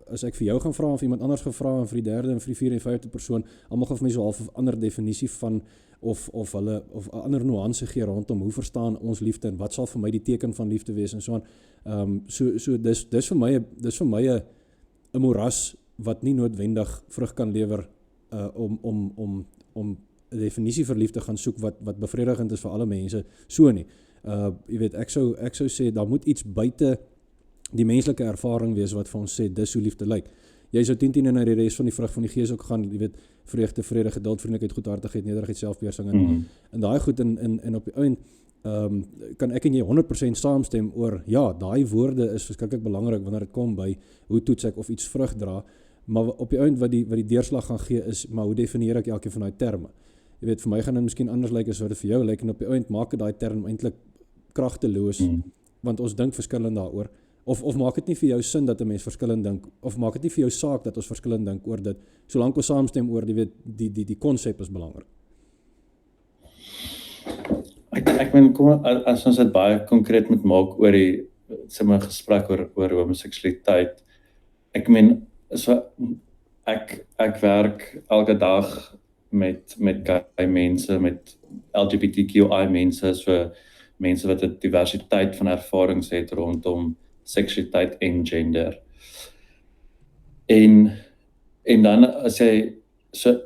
as ek vir jou gaan vra of iemand anders gevra en vir die derde en vir die vierde en vyfde persoon, almal gaan vir my so half 'n ander definisie van of 'n ander nuance gee rondom hoe verstaan ons liefde en wat sal vir my die teken van liefde wees en so aan. So dis vir my 'n moras wat nie noodwendig vrug kan lewer om 'n definisie vir liefde gaan soek wat bevredigend is vir alle mense, so nie. Jy weet, ek sou sê daar moet iets buite die menslike ervaring wees wat vir ons sê dis hoe liefde lyk. Jy sou 10 na die res van die vrug van die Gees ook gaan, jy weet, vreugde, vrede, geduld, vriendelikheid, goedhartigheid, nederigheid, selfbeheersing en daai goed en op die eind kan ek en jy 100% saamstem oor ja, daai woorde is verskriklik belangrik wanneer dit kom by hoe toets ek of iets vrug dra, maar op die eind wat die deurslag gaan gee is, maar hoe definieer ek elkeen van daai terme? Jy weet, vir my gaan dit miskien anders lyk as wat dit vir jou lyk, en op die eind maak dit daai term eintlik kragteloos, want ons dink verskillend daaroor. Of maak dit nie vir jou sin dat 'n mens verskillend dink, of maak dit nie vir jou saak dat ons verskillend dink oor dit, solank ons saamstem oor die konsep is belangrik. Ek meen, kom as ons dit baie konkreet moet maak oor die sommer gesprek oor homoseksualiteit. Ek meen, so ek werk elke dag met gay mense, met LGBTQI mense, so mense wat 'n diversiteit van ervarings het rondom seksualiteit en gender. En dan as jy so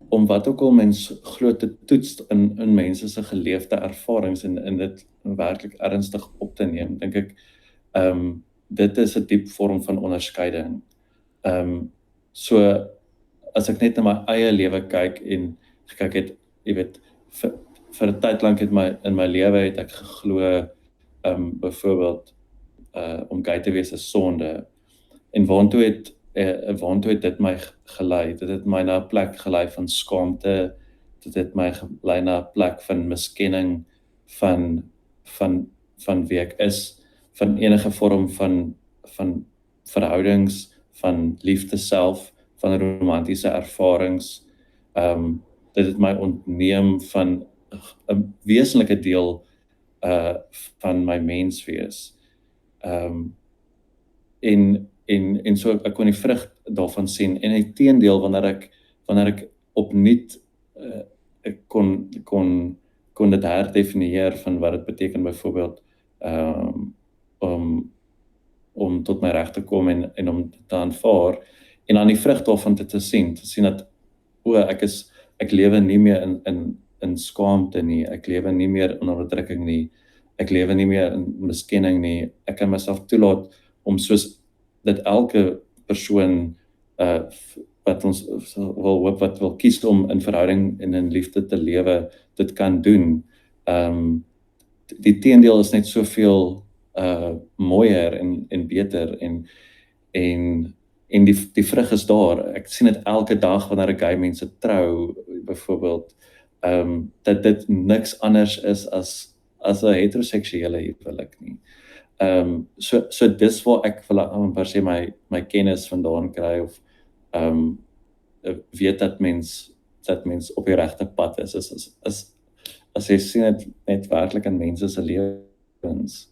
om wat ook al mens glo te toets in mense se geleefde ervarings en dit werklik ernstig op te neem, dink ek dit is 'n diep vorm van onderskeiding. So as ek net na my eie lewe kyk en gekyk het, jy weet, vir 'n tyd lank in my lewe het ek geglo byvoorbeeld om gay te wees is sonde. En waantoe het dit my gelei? Dit het my na 'n plek gelei van skaamte, dit het my gelei na 'n plek van miskenning van wie ek is, van enige vorm van verhoudings, van liefde self, van romantiese ervarings. Dit het my ontneem van 'n wesenlike deel van my menswees. En so ek kon die vrug daarvan sien, en die teendeel wanneer ek opnuut ek kon dit herdefinieer van wat dit beteken byvoorbeeld om tot my reg te kom en om dit te aanvaar en dan die vrug daarvan te sien dat ek lewe nie meer in skaamte nie, ek lewe nie meer in onderdrukking nie, ek lewe nie meer in miskenning nie, ek kan myself toelaat om soos dat elke persoon wat ons wat wil kies om in verhouding en in liefde te lewe, dit kan doen. Die teendeel is net soveel mooier en beter en die vrug is daar. Ek sien dit elke dag wanneer ek gay mense trou, byvoorbeeld, dat dit niks anders is as 'n heteroseksuele huwelik nie. So dis waar ek per se my kennis vandaan kry of weet dat mens op die regte pad is as jy sien dit net werklik in mense se lewens.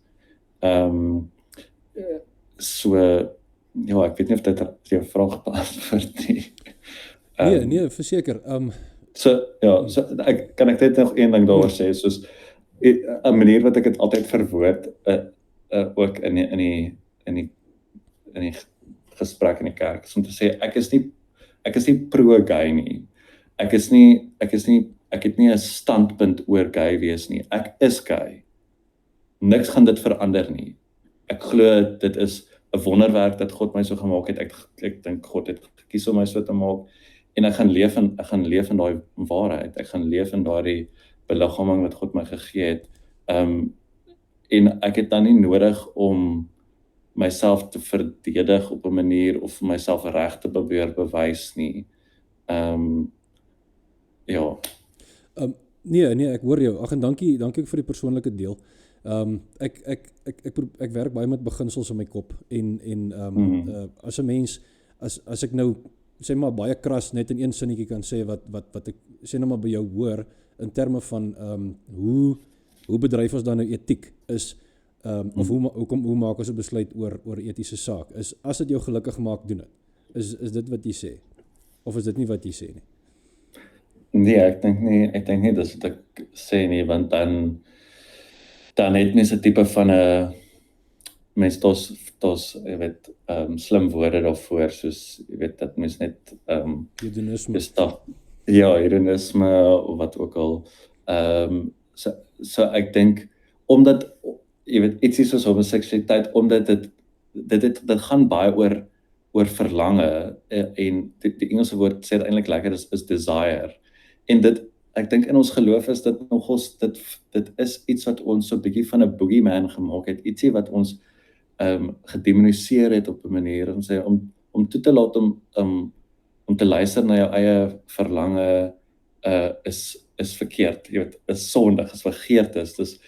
So ja, ek weet nie of dit jou vraag beantwoord nie. Nee, verseker. So kan ek net nog een ding daaroor sê, soos 'n manier wat ek dit altyd verwoord ook in die gesprek in die kerk, is om te sê ek is nie pro-gay nie. Ek het nie 'n standpunt oor gay wees nie. Ek is gay. Niks gaan dit verander nie. Ek glo dit is 'n wonderwerk dat God my so gemaak het. Ek dink God het gekies om my so te maak en ek gaan leef in daai waarheid. Ek gaan leef in daardie beliggaaming wat God my gegee het. En ek het dan nie nodig om myself te verdedig op 'n manier of myself reg te probeer bewys nie. Ja. Nee, ek hoor jou. Ag en dankie ook vir die persoonlike deel. Ek werk baie met beginsels in my kop en as 'n mens as ek nou sê maar baie kras net in een sinnetjie kan sê wat ek sê nou maar by jou hoor in terme van hoe bedryf ons dan nou etiek is of hoe maak ons 'n besluit oor etiese saak is as dit jou gelukkig maak, doen dit. Is dit wat jy sê of is dit nie wat jy sê nie? Nee, ek dink nie dis wat ek sê nie, want dan het mens 'n tipe van 'n mens tos jy weet slim woorde daarvoor, soos jy weet dat mens net Hedonisme. Hedonisme of wat ook al. So ek dink omdat jy weet ietsie soos homoseksualiteit, omdat dit gaan baie oor verlange en die Engelse woord sê dit eintlik lekker is desire. En ek dink in ons geloof is dit nogals dit is iets wat ons so 'n bietjie van 'n boogeyman gemaak het, ietsie wat ons gedemoniseer het op 'n manier om sê om toe te laat om te luister na jou eie verlange is verkeerd, jy weet, is sondig, is vergeertes. Dus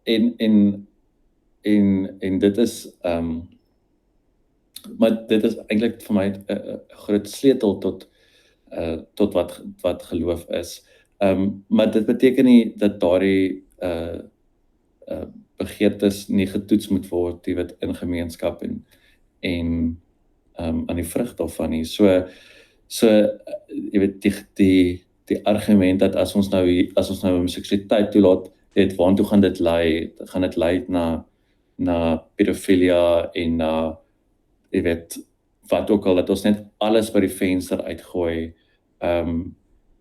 en dit is maar dit is eintlik vir my 'n groot sleutel tot wat geloof is. Maar dit beteken nie dat daardie begeertes nie getoets moet word, jy weet, in gemeenskap en aan die vrug daarvan nie. So jy weet die argument dat as ons nou homoseksualiteit toelaat, weet waartoe gaan dit lei? Gaan dit lei na pedofilia en na jy weet wat ook al, dat ons net alles by die venster uitgooi.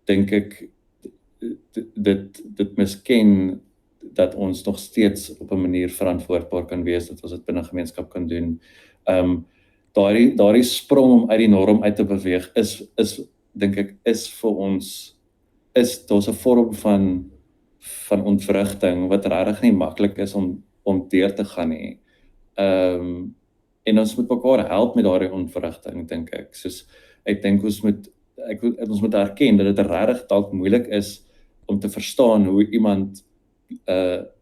Dink ek dit misken dat ons nog steeds op 'n manier verantwoordbaar kan wees, dat ons dit binne gemeenskap kan doen. Daardie sprong om uit die norm uit te beweeg is dink ek vir ons daar's 'n vorm van ontwrigting wat regtig nie maklik is om deur te gaan nie. En ons moet mekaar help met daardie ontwrigting, dink ek. Soos ek dink ons moet erken dat dit regtig dalk moeilik is om te verstaan hoe iemand jy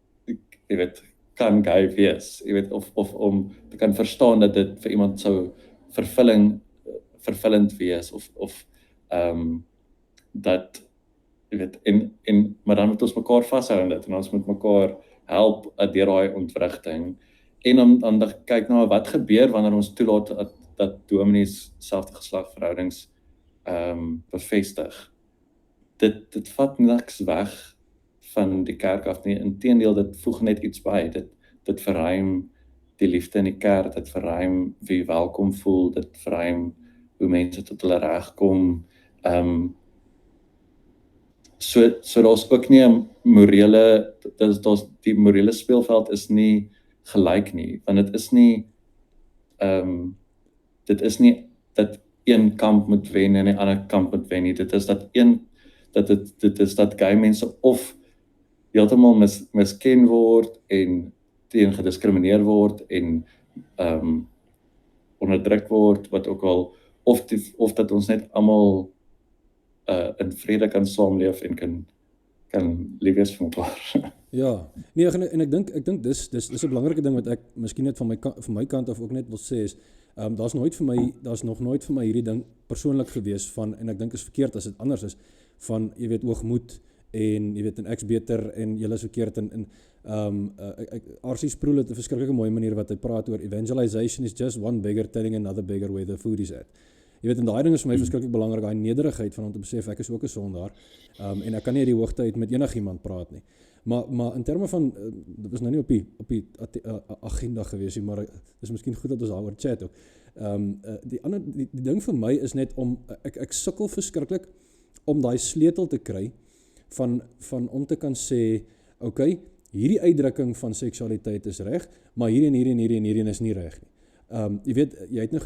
weet kan gay wees, jy weet, of om te kan verstaan dat dit vir iemand sou vervullend wees of dat jy weet, maar dan moet ons mekaar vashou in dit, en ons moet mekaar help deur daai ontwrigting, en om te kyk na wat gebeur wanneer ons toelaat dat dominees selfde geslagverhoudings bevestig. Dit vat niks weg van die kerk af nie, inteendeel dit voeg net iets by, dit verruim die liefde in die kerk, dit verruim wie welkom voel, dit verruim hoe mense tot hulle reg kom. So daar's ook nie 'n morele, die morele speelveld is nie gelyk nie, want dit is nie dat een kamp moet wen en die ander kamp moet wen nie. Dit is dat gay mense of heeltemal misken word en teen gediskrimineer word en onderdruk word, wat ook al, of dat ons net almal in vrede kan saamleef en kan lief wees vir mekaar. Ja, nee, en ek dink dis 'n belangrike ding wat ek miskien net van my kant af ook net wil sê is, daar's nog nooit vir my hierdie ding persoonlik gewees van, en ek dink is verkeerd as dit anders is, van, jy weet, hoogmoed en jy weet, en ek's beter en julle is verkeerd, en R.C. Sproul het 'n verskriklike mooi manier wat hy praat oor evangelization is just one beggar telling another beggar where the food is at. Jy weet, en daai ding is vir my verskriklik belangrik, daai nederigheid van om te besef ek is ook 'n sondaar, en ek kan nie die hoogte uit met enigiemand praat nie. Maar in terme van, dit was nou nie op die agenda gewees nie, maar dis miskien goed dat ons daaroor chat ook. Die ding vir my is net om, ek sukkel verskriklik om daai sleutel te kry van om te kan sê, okay, hierdie uitdrukking van seksualiteit is reg, maar hierdie is nie reg nie. Jy weet, jy het nou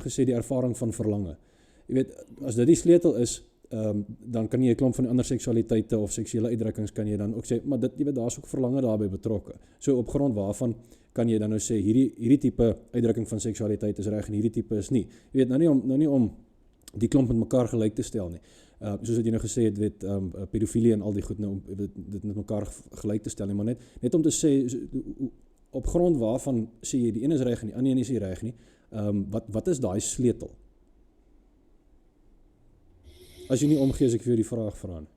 gesê die ervaring van verlange. Jy weet, as dit die sleutel is, dan kan jy 'n klomp van die ander seksualiteite of seksuele uitdrukkings kan jy dan ook sê, maar dit, jy weet, daar's ook verlange daarbey betrokke. So op grond waarvan kan jy dan nou sê hierdie tipe uitdrukking van seksualiteit is reg en hierdie tipe is nie. Jy weet, nou nie om die klomp met mekaar gelyk te stel nie. Soos wat jy nou gesê het, weet, pedofilie en al die goed, nou om dit met mekaar gelyk te stel nie, maar net om te sê, op grond waarvan sê jy die een is reg en die ander een is nie reg nie, wat is daai sleutel? As jy nie omgee as ek vir jou die vraag vra nie.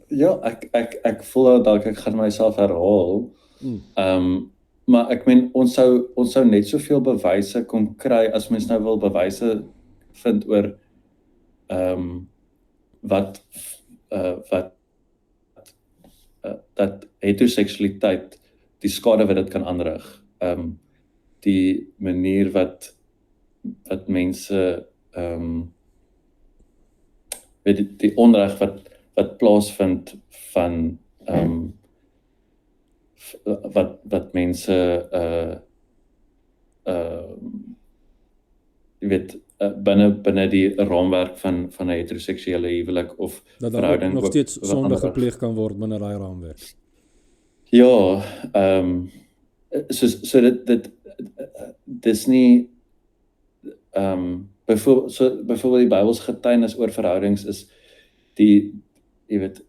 Ja, ek voel dat ek gaan myself herhaal. Maar ek meen, ons sou net soveel bewyse kon kry as mens nou wil bewyse vind oor dat heteroseksualiteit, die skade wat dit kan aanrig, die manier wat mense weet die onreg wat plaasvind van wat mense jy weet binne die raamwerk van 'n heteroseksuele huwelik of dat verhouding nog steeds sonde gepleeg kan word binne daai raamwerk. Ja, so dit dis nie byvoorbeeld die Bybelse getuienis oor verhoudings is jy weet,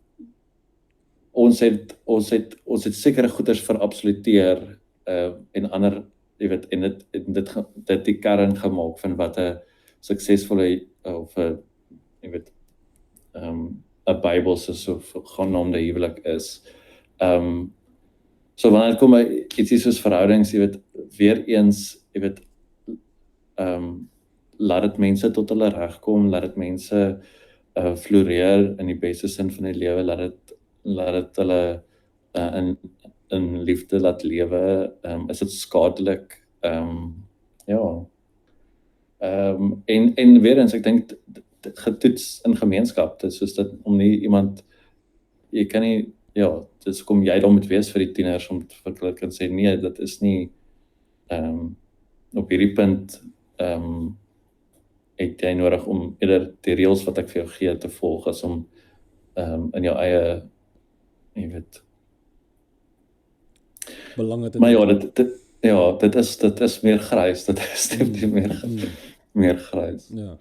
ons het sekere goeders verabsoluteer en ander, jy weet, en dit die kern gemaak van wat 'n suksesvolle of 'n, jy weet, 'n Bybelse of genoemde huwelik is. So wanneer kom by ietsie soos verhoudings, jy weet, weer eens, jy weet, laat dit mense tot hulle reg kom, laat dit mense floreer in die beste sin van die lewe, laat dit hulle in liefde laat lewe, is dit skadelik, ja. En weer eens, ek dink getoets in gemeenskap, dit is soos dat om nie iemand, jy kan nie, ja, dis kom jy dan moet wees vir die tieners om vir hulle kan sê, nee, dit is nie, op hierdie punt, het jy nodig om eerder die reëls wat ek vir jou gee te volg, as om in jou eie, jy weet, belange te maar ja, dit is meer grys, dit is definitief meer grys. Ja.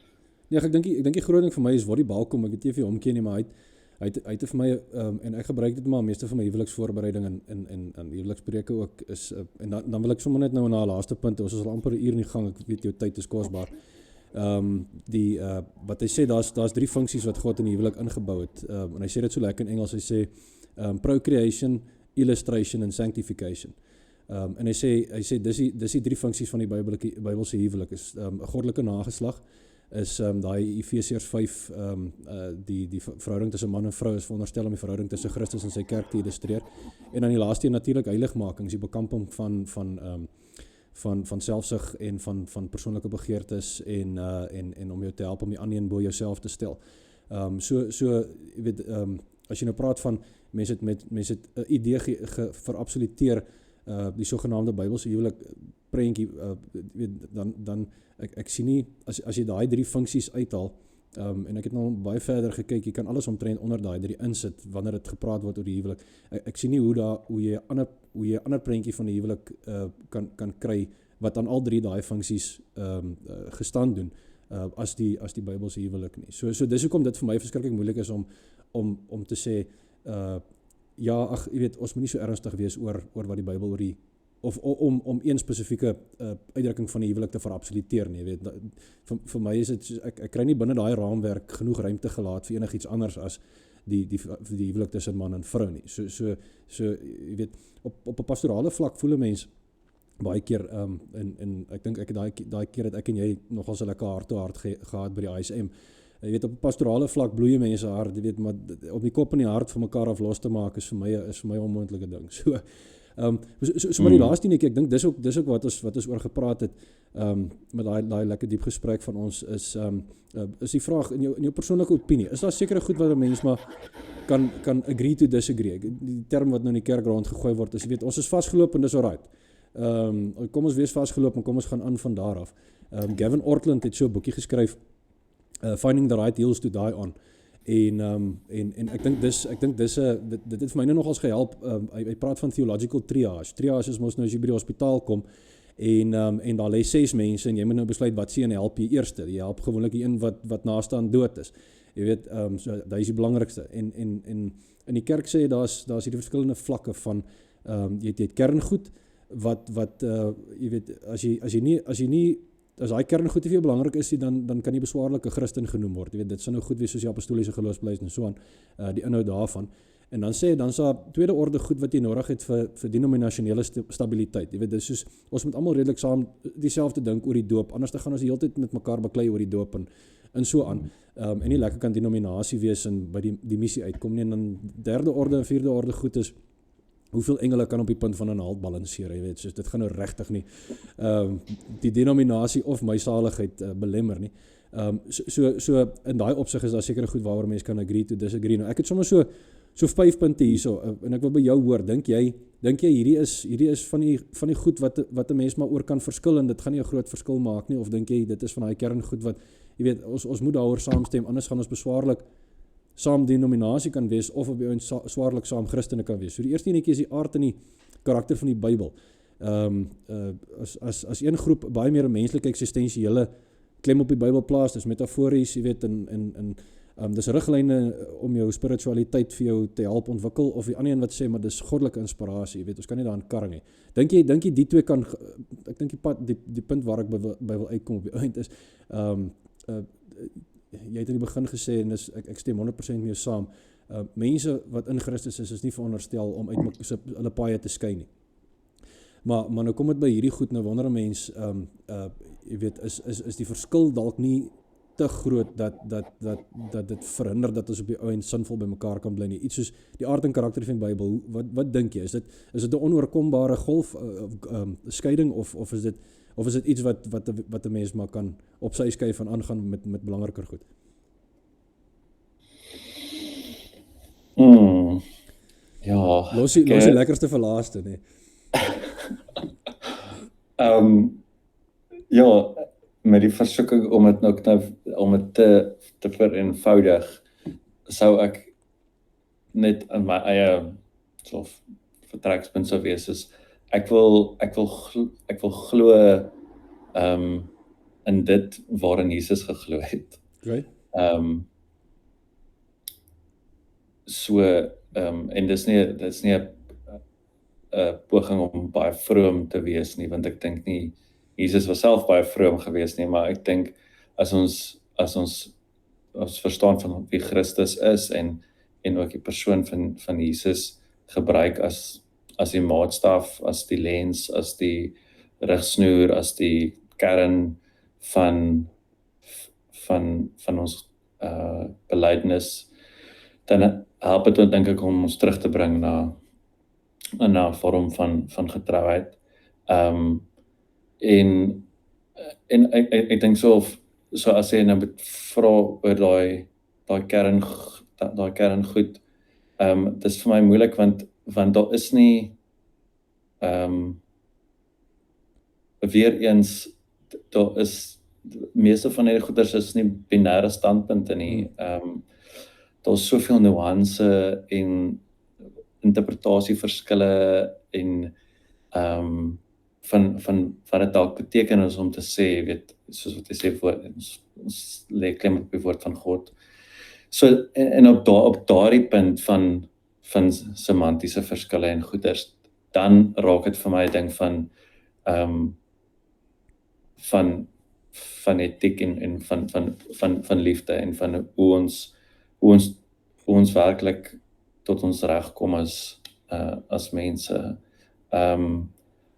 Nee, ek dink die groot ding vir my is waar die bal kom, ek weet nie of jy hom ken nie, maar hy het vir my, en ek gebruik dit maar meeste van my huweliksvoorbereiding en huwelikspreke ook, is, en dan wil ek sommer net nou na die laaste punt, ons is al amper 'n uur in die gang, ek weet jou tyd is kosbaar. Wat hy sê, daar's 3 funksies wat God in die huwelik ingebou het. En hy sê dit so lekker in Engels, hy sê procreation, illustration en sanctification. En hy sê dis die 3 funksies van die Bybelse huwelik is 'n goddelike nageslag, is daai Efesiërs 5 die verhouding tussen man en vrou is veronderstel om die verhouding tussen Christus en sy kerk te illustreer. En dan die laaste een natuurlik heiligmaking, die bekamping van selfsug en van persoonlike begeertes en om jou te help om die ander een bo jouself te stel. So jy weet as jy nou praat van mense het 'n idee verabsoluteer die sogenaamde Bybelse huwelik prentjie dan ek sien nie as jy daai 3 funksies uithaal en ek het nou baie verder gekyk, jy kan alles omtrent onder daai 3 insit wanneer dit gepraat word oor die huwelik. Ek sien nie hoe jy 'n ander prentjie van die huwelik kan kry wat aan al 3 daai funksies gestand doen as die Bybelse huwelik nie. So dis hoekom dit vir my verskriklik moeilik is om te sê ja, ag, jy weet, ons moet nie so ernstig wees oor wat die Bybel oor die of om een spesifieke uitdrukking van die huwelik te verabsoluteer nie, jy weet. Vir my is dit ek kry nie binne daai raamwerk genoeg ruimte gelaat vir enigiets anders as die huwelik tussen man en vrou nie. So jy weet, op 'n pastorale vlak voel 'n mens baie keer en ek dink daai keer het ek en jy nogal so lekker hart to hart gehad by die ISM. Jy weet, op 'n pastorale vlak bloei mense hart, jy weet, maar op die kop en die hart van mekaar af los te maak is vir my 'n onmoontlike ding. So maar die laaste netjie, ek dink dis ook wat ons oor gepraat het met daai lekker diep gesprek van ons is die vraag in jou persoonlike opinie, is daar sekere goed wat 'n mens maar kan agree to disagree. Die term wat nou in die kerk rondgegooi word is, jy weet, ons is vasgeloop en dis alright. Kom ons wees vasgeloop en kom ons gaan aan van daar af. Gavin Ortland het so 'n boekie geskryf, Finding the Right Heels to Die On. En ek dink dit het vir my nou nogals gehelp. Hy praat van theological triage. Triage is mos nou as jy by die hospitaal kom en daar lê 6 mense en jy moet nou besluit wat se een help jy eerste. Jy help gewoonlik die een wat naaste aan dood is. Jy weet, so daai is die belangrikste. En in die kerk sê daar's hierdie verskillende vlakke van jy het kerngoed wat jy weet, as daai kerngoed vir jou belangrik is, dan kan jy beswaarlike Christen genoem word. Jy weet, dit sou nou goed wees soos die apostoliese geloofsbelijdenis en so aan, die inhoud daarvan. En dan sê dan's daar tweede orde goed wat jy nodig het vir denominasionele stabiliteit. Jy weet, dis soos ons moet almal redelik saam dieselfde dink oor die doop. Anders dan gaan ons die hele tyd met mekaar baklei oor die doop en so aan. En nie lekker kan denominasie wees en by die missie uitkom nie. En dan derde orde en vierde orde goed is hoeveel engele kan op die punt van 'n naald balanseer, jy weet, soos dit gaan nou regtig nie die denominasie of my saligheid belemmer nie. So in daai opsig is daar sekere goed waaroor mense kan agree to disagree. Nou ek het sommer so 5 punte hierso en ek wil by jou hoor. Dink jy hierdie is van die goed wat 'n mens maar oor kan verskil en dit gaan nie 'n groot verskil maak nie, of dink jy dit is van daai kerngoed wat jy weet ons moet daaroor saamstem, anders gaan ons beswaarlik saam denominasie kan wees of op die ouen swaarlik saam Christene kan wees. So die eerste enetjie is die aard en die karakter van die Bybel. As een groep baie meer 'n menslike eksistensiële klem op die Bybel plaas, dis metafories, jy weet, en dis riglyne om jou spiritualiteit vir jou te help ontwikkel, of die ander een wat sê maar dis goddelike inspirasie, jy weet, ons kan nie daarin karring nie. Dink jy die twee kan, ek dink die punt waar ek by wil uitkom op die eind is jy het in die begin gesê, en ek stem 100% mee saam, mense wat in Christus is nie veronderstel om uit hulle paaie te skei nie. Maar nou kom dit by hierdie goed, nou wonder 'n mens, jy weet, is die verskil dalk nie te groot dat dit verhinder dat ons op die ou en sinvol by mekaar kan bly nie. Iets soos die aard en karakter van die Bybel, wat dink jy? Is dit 'n onoorkombare golf, skeiding, of is dit iets wat 'n mens maar kan op sy skuif van aangaan met belangriker goed? Ja. Los die lekkerste vir laaste, nee. Ja, met die versoeking om het te vereenvoudig, sou ek net in my eie vertrekspunt sou wees, is ek wil glo in dit waarin Jesus geglo het. Okay. En dis nie 'n poging om baie vroom te wees nie, want ek dink nie Jesus was self baie vroom gewees nie, maar ek dink as ons verstaan van wie Christus is en ook die persoon van Jesus gebruik as die maatstaf, as die lens, as die rigsnoer, as die kern van ons belydenis, dan help dit dink ek om ons terug te bring na 'n vorm van getrouheid. En ek dink so as jy nou vra oor daai kern goed, dis vir my moeilik want daar is nie weer eens, daar is meeste van die goeders is nie binêre standpunte nie. Daar's soveel nuance en interpretasieverskille en van wat dit dalk beteken is om te sê, weet, soos wat jy sê, ons lê klem op die woord van God. So, en op daardie punt van semantiese verskille en goeders, dan raak dit vir my 'n ding van etiek en van liefde en van hoe ons werklik tot ons reg kom as mense.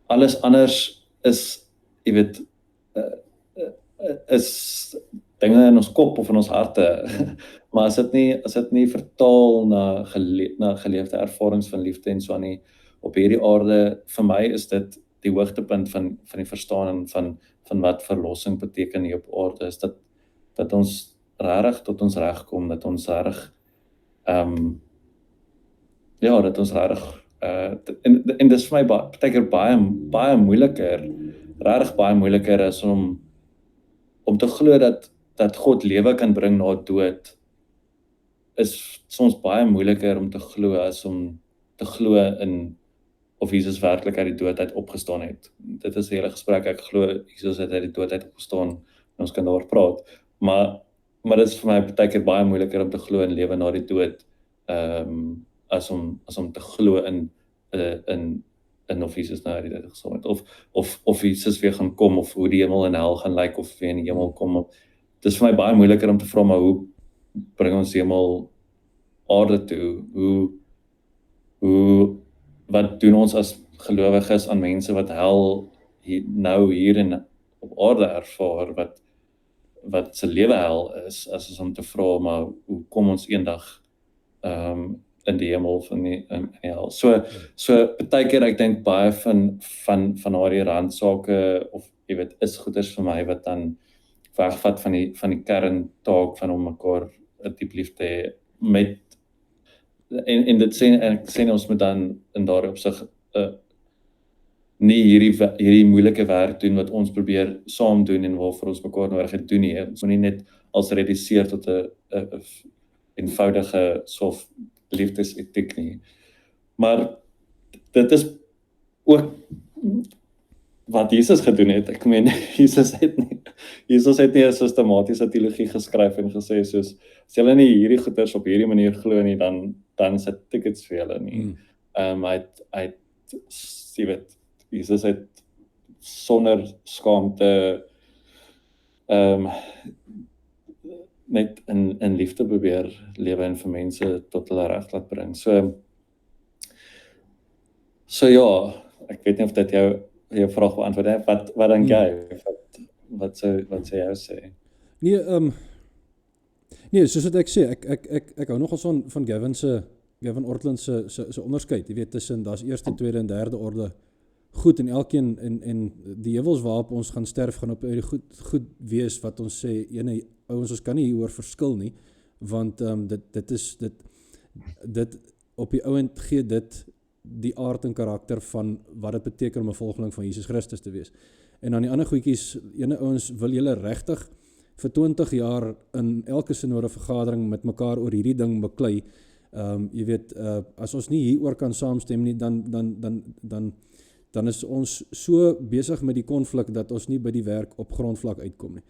Alles anders is, jy weet, is dinge in ons kop of in ons harte, maar as dit nie vertaal na geleefde ervarings van liefde en so nie op hierdie aarde, vir my is dit die hoogtepunt van die verstaan van wat verlossing beteken hier op aarde, is dat ons regtig tot ons reg kom, dat ons regtig dat ons regtig en dis vir my beteken baie moeiliker, regtig baie moeiliker is om te glo dat God lewe kan bring na dood, is soms baie moeiliker om te glo as om te glo in of Jesus werklik uit die dood uit opgestaan het. Dit is 'n hele gesprek, ek glo Jesus het uit die dood uit opgestaan en ons kan daaroor praat, maar dit is vir my baie keer baie moeiliker om te glo in lewe na die dood, as om te glo in of Jesus nou uit die dood opgestaan het, of Jesus weer gaan kom, of hoe die hemel en hel gaan lyk, of weer in die hemel kom. Dit is vir my baie moeiliker om te vra, maar hoe bring ons hemel aarde toe? Wat doen ons as gelowiges aan mense wat hel hier en op aarde ervaar, wat se lewe hel is, as ons om te vra, maar hoe kom ons eendag in die hemel of in die hel? So baie keer, ek dink baie van daardie randsake, of jy weet, is goeders vir my wat dan wegvat van die kerntaak van om mekaar 'n diep liefde hê met. En dit sê ons moet dan in daardie opsig nie hierdie moeilike werk doen wat ons probeer saam doen en waarvoor ons mekaar nodig het doen nie. Ons moet nie net als reduseer tot 'n eenvoudige sof liefdesetiek nie. Maar dit is ook wat Jesus gedoen het. Ek meen, Jesus het nie 'n sistematiese teologie geskryf en gesê soos, as julle nie hierdie goeders op hierdie manier glo nie, dan is dit tickets vir julle nie. Jy weet, Jesus het sonder skaamte net in liefde probeer lewe en vir mense tot hulle reg laat bring. So ja, ek weet nie of dit jou vraag beantwoord het. Wat dink jy? Wat sou jy sê? Nee, soos wat ek sê, ek hou nogal van Gavin Ortlund se onderskeid, jy weet, tussen daar's eerste, tweede en derde orde goed, en elkeen en die heuwels waarop ons gaan sterf gaan op die goed wees wat ons sê, ouens, ons kan nie hieroor verskil nie, want dit op die ouend gee dit die aard en karakter van wat dit beteken om 'n volgeling van Jesus Christus te wees. En dan die ander goedjies, ene ouens, wil julle regtig vir 20 jaar in elke synode vergadering met mekaar oor hierdie ding beklei. Jy weet, as ons nie hieroor kan saamstem nie, dan is ons so besig met die konflik dat ons nie by die werk op grondvlak uitkom nie.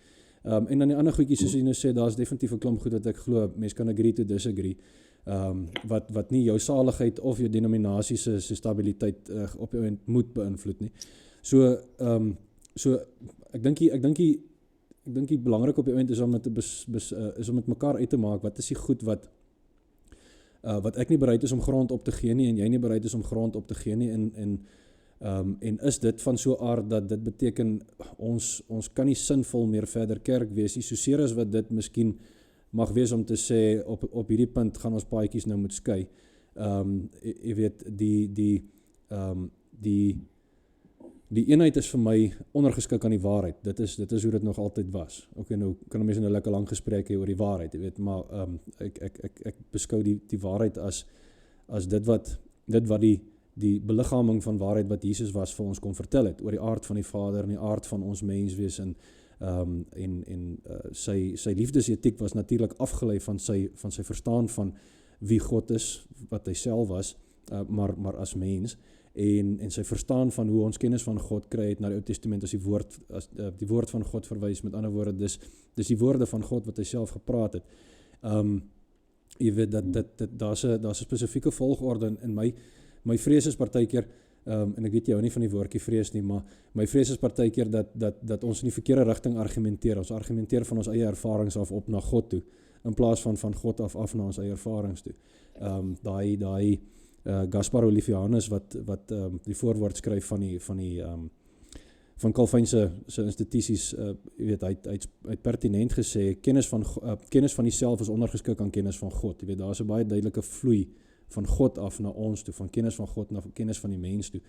En dan die ander goedjies, soos jy nou sê, daar's definitief 'n klomp goed wat ek glo, mense kan agree to disagree, wat nie jou saligheid of jou denominasie se stabiliteit op jou moet beïnvloed nie. So ek dink ek dink die belangrik op die eind is om is om met mekaar uit te maak, wat is die goed wat ek nie bereid is om grond op te gee nie, en jy nie bereid is om grond op te gee nie, en is dit van so aard dat dit beteken, ons kan nie sinvol meer verder kerk wees, soseer as wat dit miskien mag wees om te sê, op hierdie punt gaan ons paadjies nou moet skei. Jy weet, die eenheid is vir my ondergeskik aan die waarheid. Dit is hoe dit nog altyd was. Okay, nou kan 'n mens 'n lekker lang gesprek hê oor die waarheid, jy weet, maar ek beskou die waarheid as dit wat die beliggaaming van waarheid wat Jesus was vir ons kon vertel het, oor die aard van die Vader en die aard van ons menswees, en sy liefdesetiek was natuurlik afgelei van sy verstaan van wie God is, wat hy self was, maar as mens, en sy verstaan van hoe ons kennis van God kry het na die Ou Testament as die woord van God verwys, met ander woorde, dis die woorde van God wat hy self gepraat het. Jy weet, daar's 'n spesifieke volgorde in my vrees is partykeer, en ek weet jy hou nie van die woordjie vrees nie, maar my vrees is partykeer dat ons in die verkeerde rigting argumenteer. Ons argumenteer van ons eie ervarings af op na God toe, in plaas van God af na ons eie ervarings toe. Daai Gaspar Olivianus wat die voorwoord skryf van Calvin se instituties, jy weet, hy het pertinent gesê, kennis van die self is ondergeskik aan kennis van God. Jy weet, daar is 'n baie duidelike vloei van God af na ons toe, van kennis van God na kennis van die mens toe.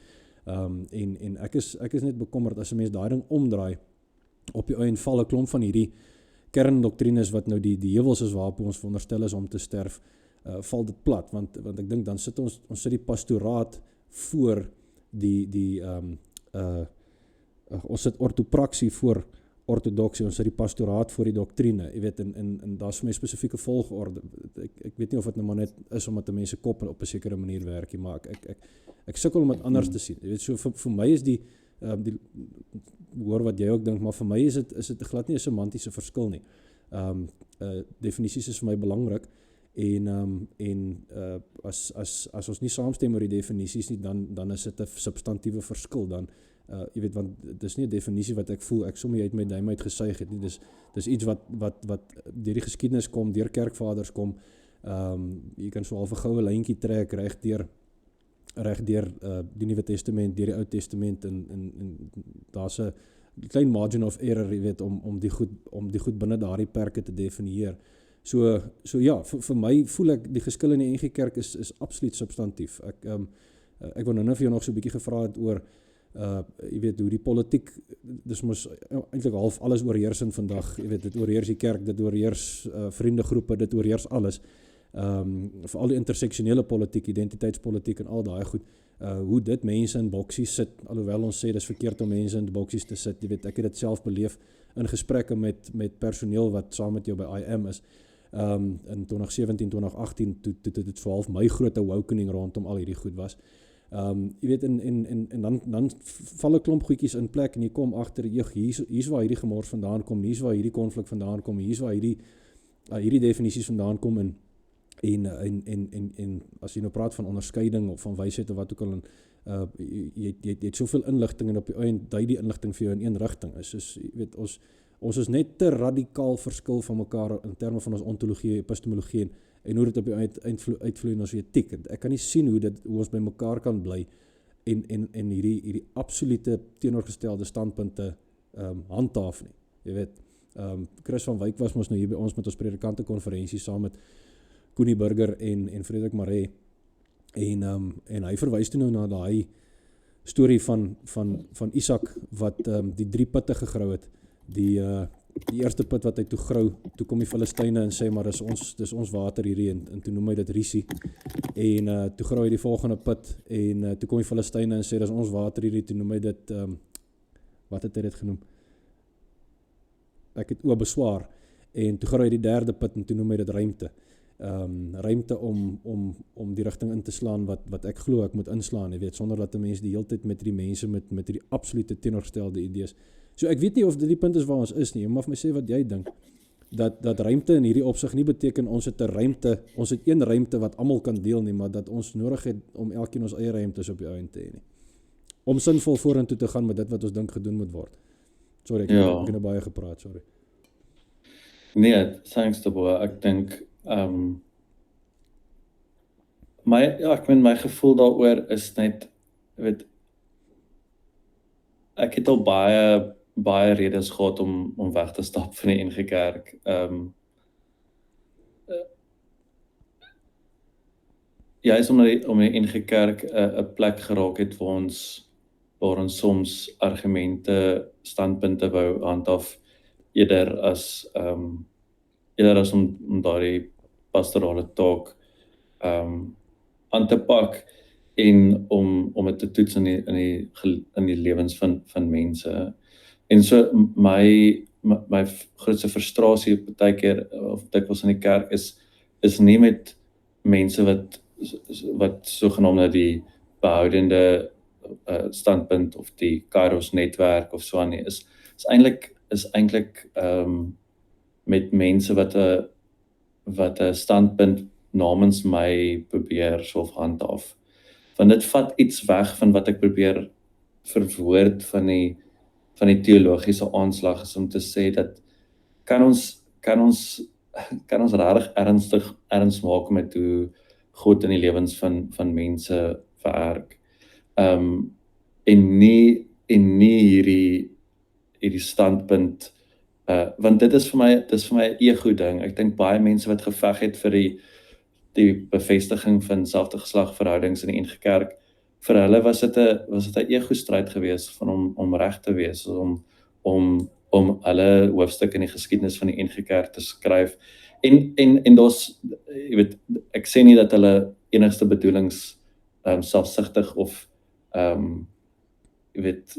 En ek is net bekommerd as 'n mens daai ding omdraai, op die einde val 'n klomp van hierdie kerndoktrines wat nou die heuwels is waarop ons veronderstel is om te sterf, val dit plat, want ek dink dan sit ons sit die pastoraat voor ons sit ortopraksie voor ortodoksie, ons sit die pastoraat voor die doktrine, jy weet, en daar's vir my spesifieke volgorde. Ek weet nie of dit nou maar net is omdat mense kop op 'n sekere manier werk nie, maar ek sukkel om dit anders te sien. Jy weet, so vir my is die hoor wat jy ook dink, maar vir my is dit glad nie 'n semantiese verskil nie. Definisies is vir my belangrik, en as ons nie saamstem oor die definisies nie, dan is dit 'n substantiëre verskil, dan jy weet, want dis nie 'n definisie wat ek voel ek sommer uit my duim uit gesuig het nie, dis iets wat deur die geskiedenis kom, deur kerkvaders kom, jy kan so half 'n goue lyntjie trek reg deur die Nuwe Testament, deur die Ou Testament, en daar's 'n klein margin of error, jy weet, om die goed binne daardie perke te definieer. So ja, vir my voel ek die geskil in die NG Kerk is absoluut substantief. Ek wou nou vir jou nog so 'n bietjie gevra het oor jy weet, hoe die politiek, dis mos eintlik half alles oorheersend vandag, jy weet, dit oorheers die kerk, dit oorheers vriendegroepe, dit oorheers alles, veral die interseksionele politiek, identiteitspolitiek en al daai goed, hoe dit mense in boksies sit, alhoewel ons sê dis verkeerd om mense in boksies te sit, jy weet, ek het dit self beleef in gesprekke met personeel wat saam met jou by IM is, in 2017, 2018, toe dit so half my groot awakening rondom al hierdie goed was. Jy weet, en dan val 'n klomp goedjies in plek, en jy kom agter, hier's waar hierdie gemors vandaan kom, hier's waar hierdie konflik vandaan kom, hier's waar hierdie definisies vandaan kom, en as jy nou praat van onderskeiding of van wysheid of wat ook al, jy het soveel inligting, en op die einde dui die inligting vir jou in een rigting is. Dus jy weet, ons is net te radikaal verskil van mekaar in terme van ons ontologie, epistemologie, en hoe dit op die uitvloei in ons etiek. Ek kan nie sien hoe ons by mekaar kan bly en hierdie absolute teenoorgestelde standpunte handhaaf nie. Jy weet, Chris van Wyk was mos nou hier by ons met ons predikante konferensie saam met Koenie Burger en Frederik Maree, en hy verwys toe nou na daai storie van Isak wat die 3 putte gegrou het. Die eerste put wat hy toe grou, toe kom die Filistyne en sê, maar dis ons water hierdie, en toe noem hy dit Risi, en toe grou hy die volgende put, en toe kom die Filistyne en sê, dis ons water hierdie, toe noem hy dit, wat het hy dit genoem? Ek het beswaar, en toe grou hy die 3de put, en toe noem hy dit ruimte. Ruimte om die rigting in te slaan wat ek glo ek moet inslaan, jy weet, sonder dat die mense die hele tyd met die mense met die absolute teenoorgestelde idees. So ek weet nie of dit die punt is waar ons is nie, jy mag my sê wat jy dink, dat ruimte in hierdie opsig nie beteken ons het een ruimte wat almal kan deel nie, maar dat ons nodig het om elkeen ons eie ruimtes op die einde te hê nie. Om sinvol vorentoe te gaan met dit wat ons dink gedoen moet word. Sorry, ek het nou baie gepraat, sorry. Nee, thanks Tabo. Ek dink ek meen my gevoel daaroor is net, weet, ek het al baie redes gehad om weg te stap van die NG Kerk. Juist om die NG Kerk 'n plek geraak het waar ons soms argumente, standpunte wou handhaaf eerder as om daardie pastorale taak aan te pak en om dit te toets in die lewens van mense. En so my grootste frustrasie partykeer of dikwels in die kerk is nie met mense wat sogenaamde die behoudende standpunt of die Kairos netwerk of so aan nie, is eintlik met mense wat 'n standpunt namens my probeer so handhaaf. Want dit vat iets weg van wat ek probeer verwoord van die teologiese aanslag, is om te sê dat kan ons regtig erns maak met hoe God in die lewens van mense werk. En nie hierdie standpunt, want dit is vir my 'n ego ding. Ek dink baie mense wat geveg het vir die bevestiging van selfde geslag verhoudings in die NG Kerk, vir hulle was dit 'n ego stryd gewees van om reg te wees, om hulle hoofstuk in die geskiedenis van die NG Kerk te skryf. En daar's, jy weet, ek sê nie dat hulle enigste bedoelings selfsugtig of jy weet,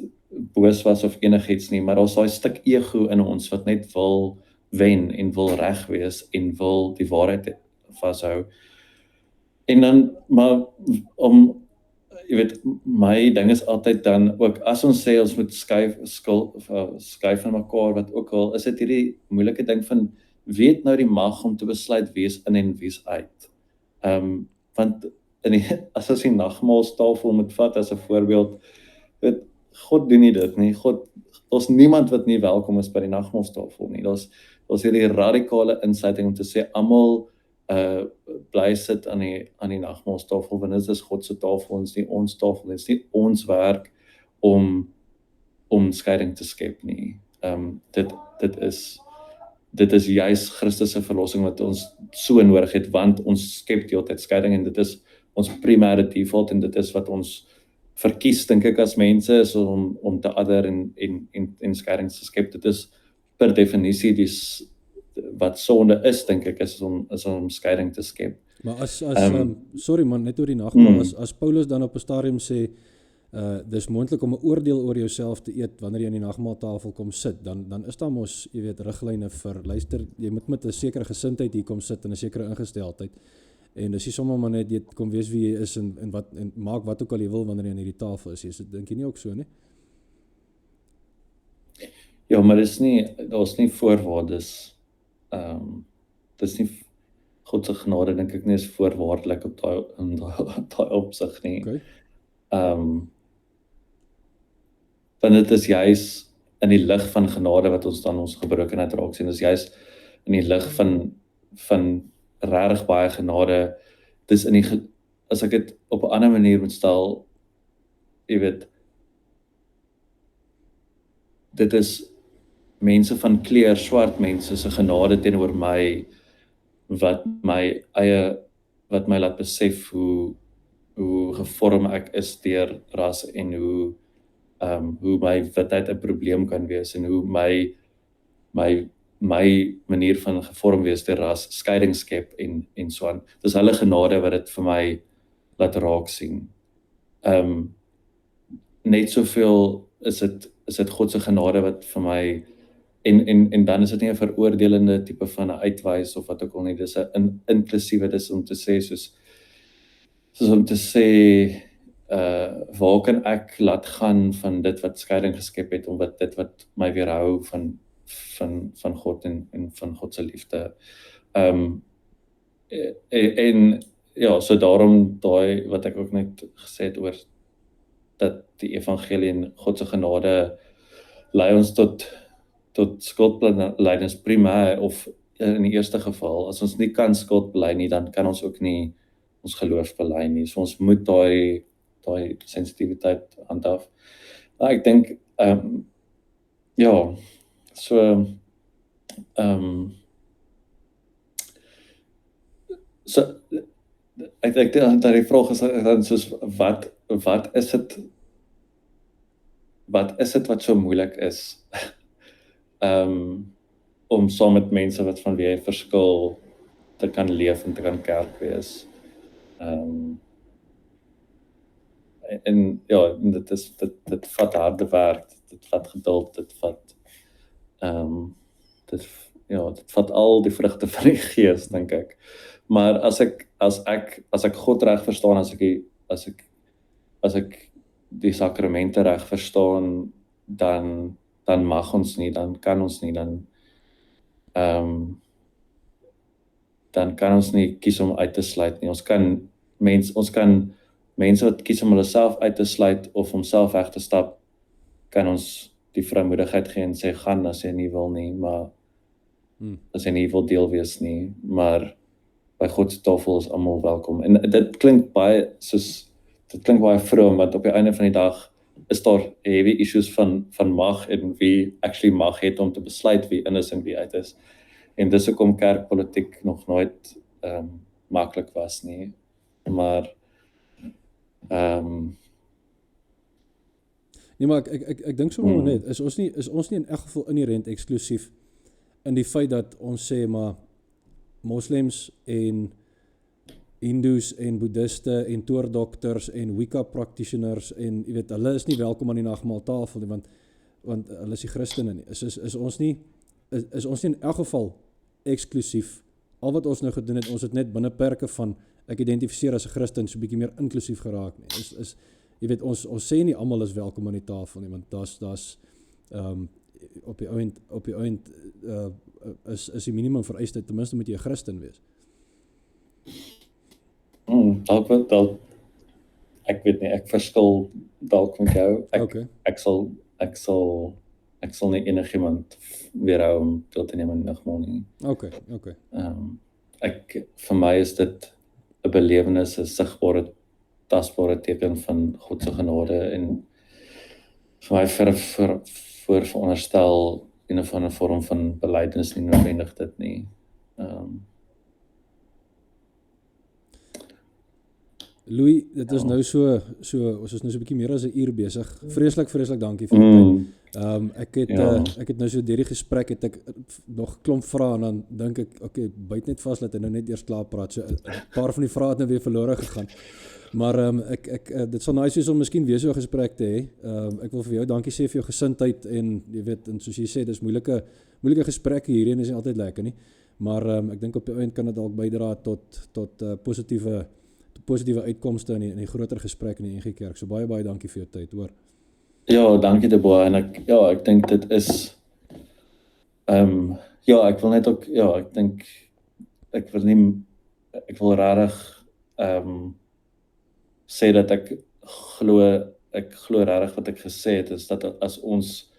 boos was of enigiets nie, maar daar's daai stuk ego in ons wat net wil wen en wil reg wees en wil die waarheid vashou. En dan, maar jy weet, my ding is altyd dan ook, as ons sê ons moet skuif van mekaar, wat ook al, is dit hierdie moeilike ding van, wie het nou die mag om te besluit wie is in en wie is uit? Want as ons die nagmaalstafel moet vat as 'n voorbeeld, weet, God doen nie dit nie. Daar's niemand wat nie welkom is by die nagmaalstafel nie. Daar's hierdie radikale insluiting om te sê almal bly sit aan die nagmaalstafel, want dit is God se tafel, dit is nie ons tafel, dit is nie ons werk om skeiding te skep nie. Dit is juis Christus se verlossing wat ons so nodig het, want ons skep die hele tyd skeiding en dit is ons primêre default en dit is wat ons verkies, dink ek, as mense, is om te adder en skeiding te skep. Dit is per definisie wat sonde is, dink ek, is om skeiding te skep. Maar sorry man, net oor die nagmaal, as Paulus dan op 'n stadium sê, dis moontlik om 'n oordeel oor jouself te eet wanneer jy aan die nagmaaltafel kom sit, dan is daar mos, jy weet, riglyne vir, luister, jy moet met 'n sekere gesindheid hier kom sit en 'n sekere ingesteldheid. En dis nie sommer maar net, jy kom wees wie jy is en maak wat ook al jy wil wanneer jy aan hierdie tafel is. Jy dink jy nie ook so nie? Ja, maar daar's nie voorwaardes. Dis nie God se genade, dink ek nie, is voorwaardelik op daai opsig nie. Okay. Want dit is juis in die lig van genade wat ons dan ons gebrokenheid raak sien. Dis juis in die lig van regtig baie genade. Dis as ek dit op 'n ander manier moet stel, jy weet, dit is mense van kleur, swart mense se genade teenoor my wat my laat besef hoe gevorm ek is deur ras en hoe my witheid 'n probleem kan wees en hoe my manier van gevorm wees deur ras skeiding skep en so aan. Dis hulle genade wat dit vir my laat raak sien. Net soveel is dit God se genade wat vir my en dan is dit nie 'n veroordelende tipe van 'n uitwys of wat ook al nie, dis 'n inklusiewe, dis om te sê soos om te sê waar kan ek laat gaan van dit wat skeiding geskep het om dit wat my weerhou van God en van God se liefde. En ja, so daarom daai wat ek ook net gesê het oor dat die evangelie en God se genade lei ons tot skuldbelijdenis primêr of in die eerste geval, as ons nie kan skuld bely nie, dan kan ons ook nie ons geloof bely nie. So ons moet daai sensitiwiteit handhaaf. Maar ek dink ja, so so ek dink dat die vraag is dan soos wat is dit wat so moeilik is om saam met mense wat van wie jy verskil te kan leef en te kan kerk wees. En ja, dit vat harde werk, dit vat geduld, dit vat al die vrugte van die gees, dink ek. Maar as ek God reg verstaan, as ek die sakramente reg verstaan, dan mag ons nie, dan kan ons nie, dan kan ons nie kies om uit te sluit nie. Ons kan mense wat kies om hulle self uit te sluit of om self weg te stap, kan ons die vrymoedigheid gee en sê, gaan as jy nie wil nie, maar as jy nie wil deel wees nie, maar by God se tafel is almal welkom. En dit klink baie vroom, want op die einde van die dag is daar heavy issues van mag en wie actually mag het om te besluit wie in is en wie uit is. En dis hoekom kerkpolitiek nog nooit maklik was nie. Maar Nee, maar ek dink sommer net, is ons nie in elk geval inherent eksklusief in die feit dat ons sê maar moslems en Hindus en boeddhiste en toordokters en Wicca practitioners en jy weet, hulle is nie welkom aan die nagmaaltafel nie, want hulle is die Christene nie. Is ons nie in elk geval eksklusief. Al wat ons nou gedoen het, ons het net binne perke van ek identifiseer as 'n Christen so 'n bietjie meer inklusief geraak nie. Jy weet, ons sê nie almal is welkom aan die tafel nie, want daar's op die eind is die minimum vereiste, ten minste moet jy 'n Christen wees. Dalk, ek weet nie, ek verskil dalk met jou. Ek sal nie enigiemand weerhou om deel te neem aan die nagmaal nie. Okay. Vir my is dit 'n belewenis, 'n sigbare, tasbare teken van God se genade en vir my veronderstel een of ander vorm van belydenis nie noodwendig dit nie. Louis, dit is nou so ons is nou so 'n bietjie meer as 'n uur besig. Vreeslik dankie vir die tyd. Ek het nou so deur die gesprek het ek nog klomp vrae en dan dink ek, okay, byt net vas dat hy nou net eers klaar praat. So 'n paar van die vrae het nou weer verlore gegaan. Maar dit sal nice wees om miskien weer so 'n gesprek te hê. Ek wil vir jou dankie sê vir jou gesindheid en jy weet, en soos jy sê, dis moeilike gesprekke hierheen is nie altyd lekker nie. Maar ek dink op die einde kan dit dalk bydra tot positiewe uitkomste in die groter gesprek in die NG Kerk. So baie dankie vir jou tyd, hoor. Ja, dankie Deboa, en ek dink dit is ek wil net ook ek wil regtig sê dat ek glo regtig wat ek gesê het, is dat as ons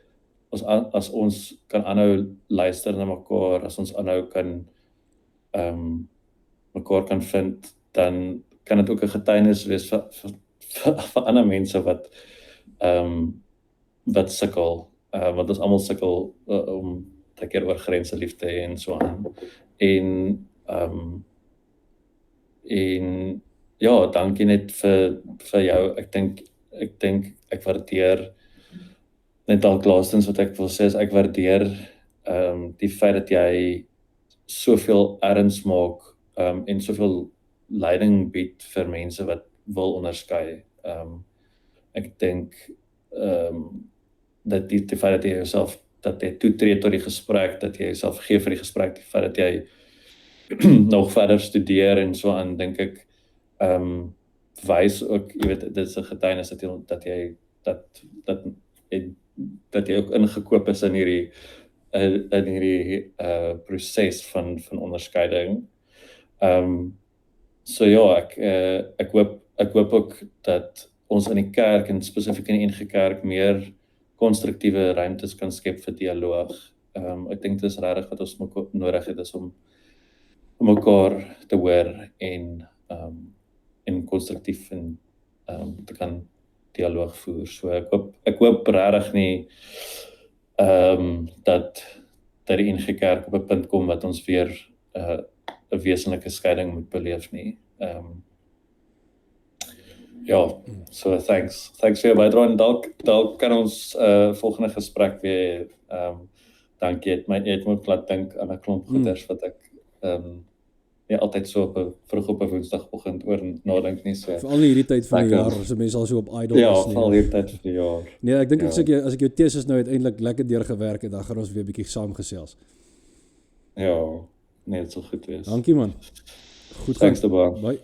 kan aanhou luister na mekaar, as ons aanhou kan mekaar kan vind, dan kan dit ook 'n getuienis wees vir ander mense wat sukkel, want ons almal sukkel om te keer oor grense lief te hê en so aan. En ja, dankie net vir jou. Ek dink ek waardeer net al laastens wat ek wil sê is ek waardeer die feit dat jy soveel erns maak en soveel leiding bied vir mense wat wil onderskei. Ek dink dat die feit dat jy toetree tot die gesprek, dat jy jouself gee vir die gesprek, die feit dat jy nog verder studeer en so aan, dink ek wys ook, jy weet, dit is 'n getuienis dat jy ook ingekoop is in hierdie proses van onderskeiding. So ja, ek hoop ook dat ons in die kerk en spesifiek in die NG Kerk meer konstruktiewe ruimtes kan skep vir dialoog. Ek dink dit is regtig wat ons nodig het is om mekaar te hoor en konstruktief en te kan dialoog voer. So ek hoop regtig nie dat die NG Kerk op 'n punt kom wat ons weer 'n wesenlike skeiding moet beleef nie. Ja, so thanks vir jou bydrae en dalk kan ons volgende gesprek weer dankie, jy het my laat dink aan 'n klomp goeders wat ek nie altyd so vroeg op 'n Woensdagoggend oor nadink nie, so. Veral in hierdie tyd van die jaar, as mense al so op idle Ja, is nie. veral hierdie tyd van die jaar. Nee, ek dink as ek jou teses nou uiteindelik lekker deurgewerk het, dan gaan ons weer 'n bietjie saamgesels. Ja, nee, dit sal goed wees. Dankie man. Goed Thanks gaan. daarvan. Bye.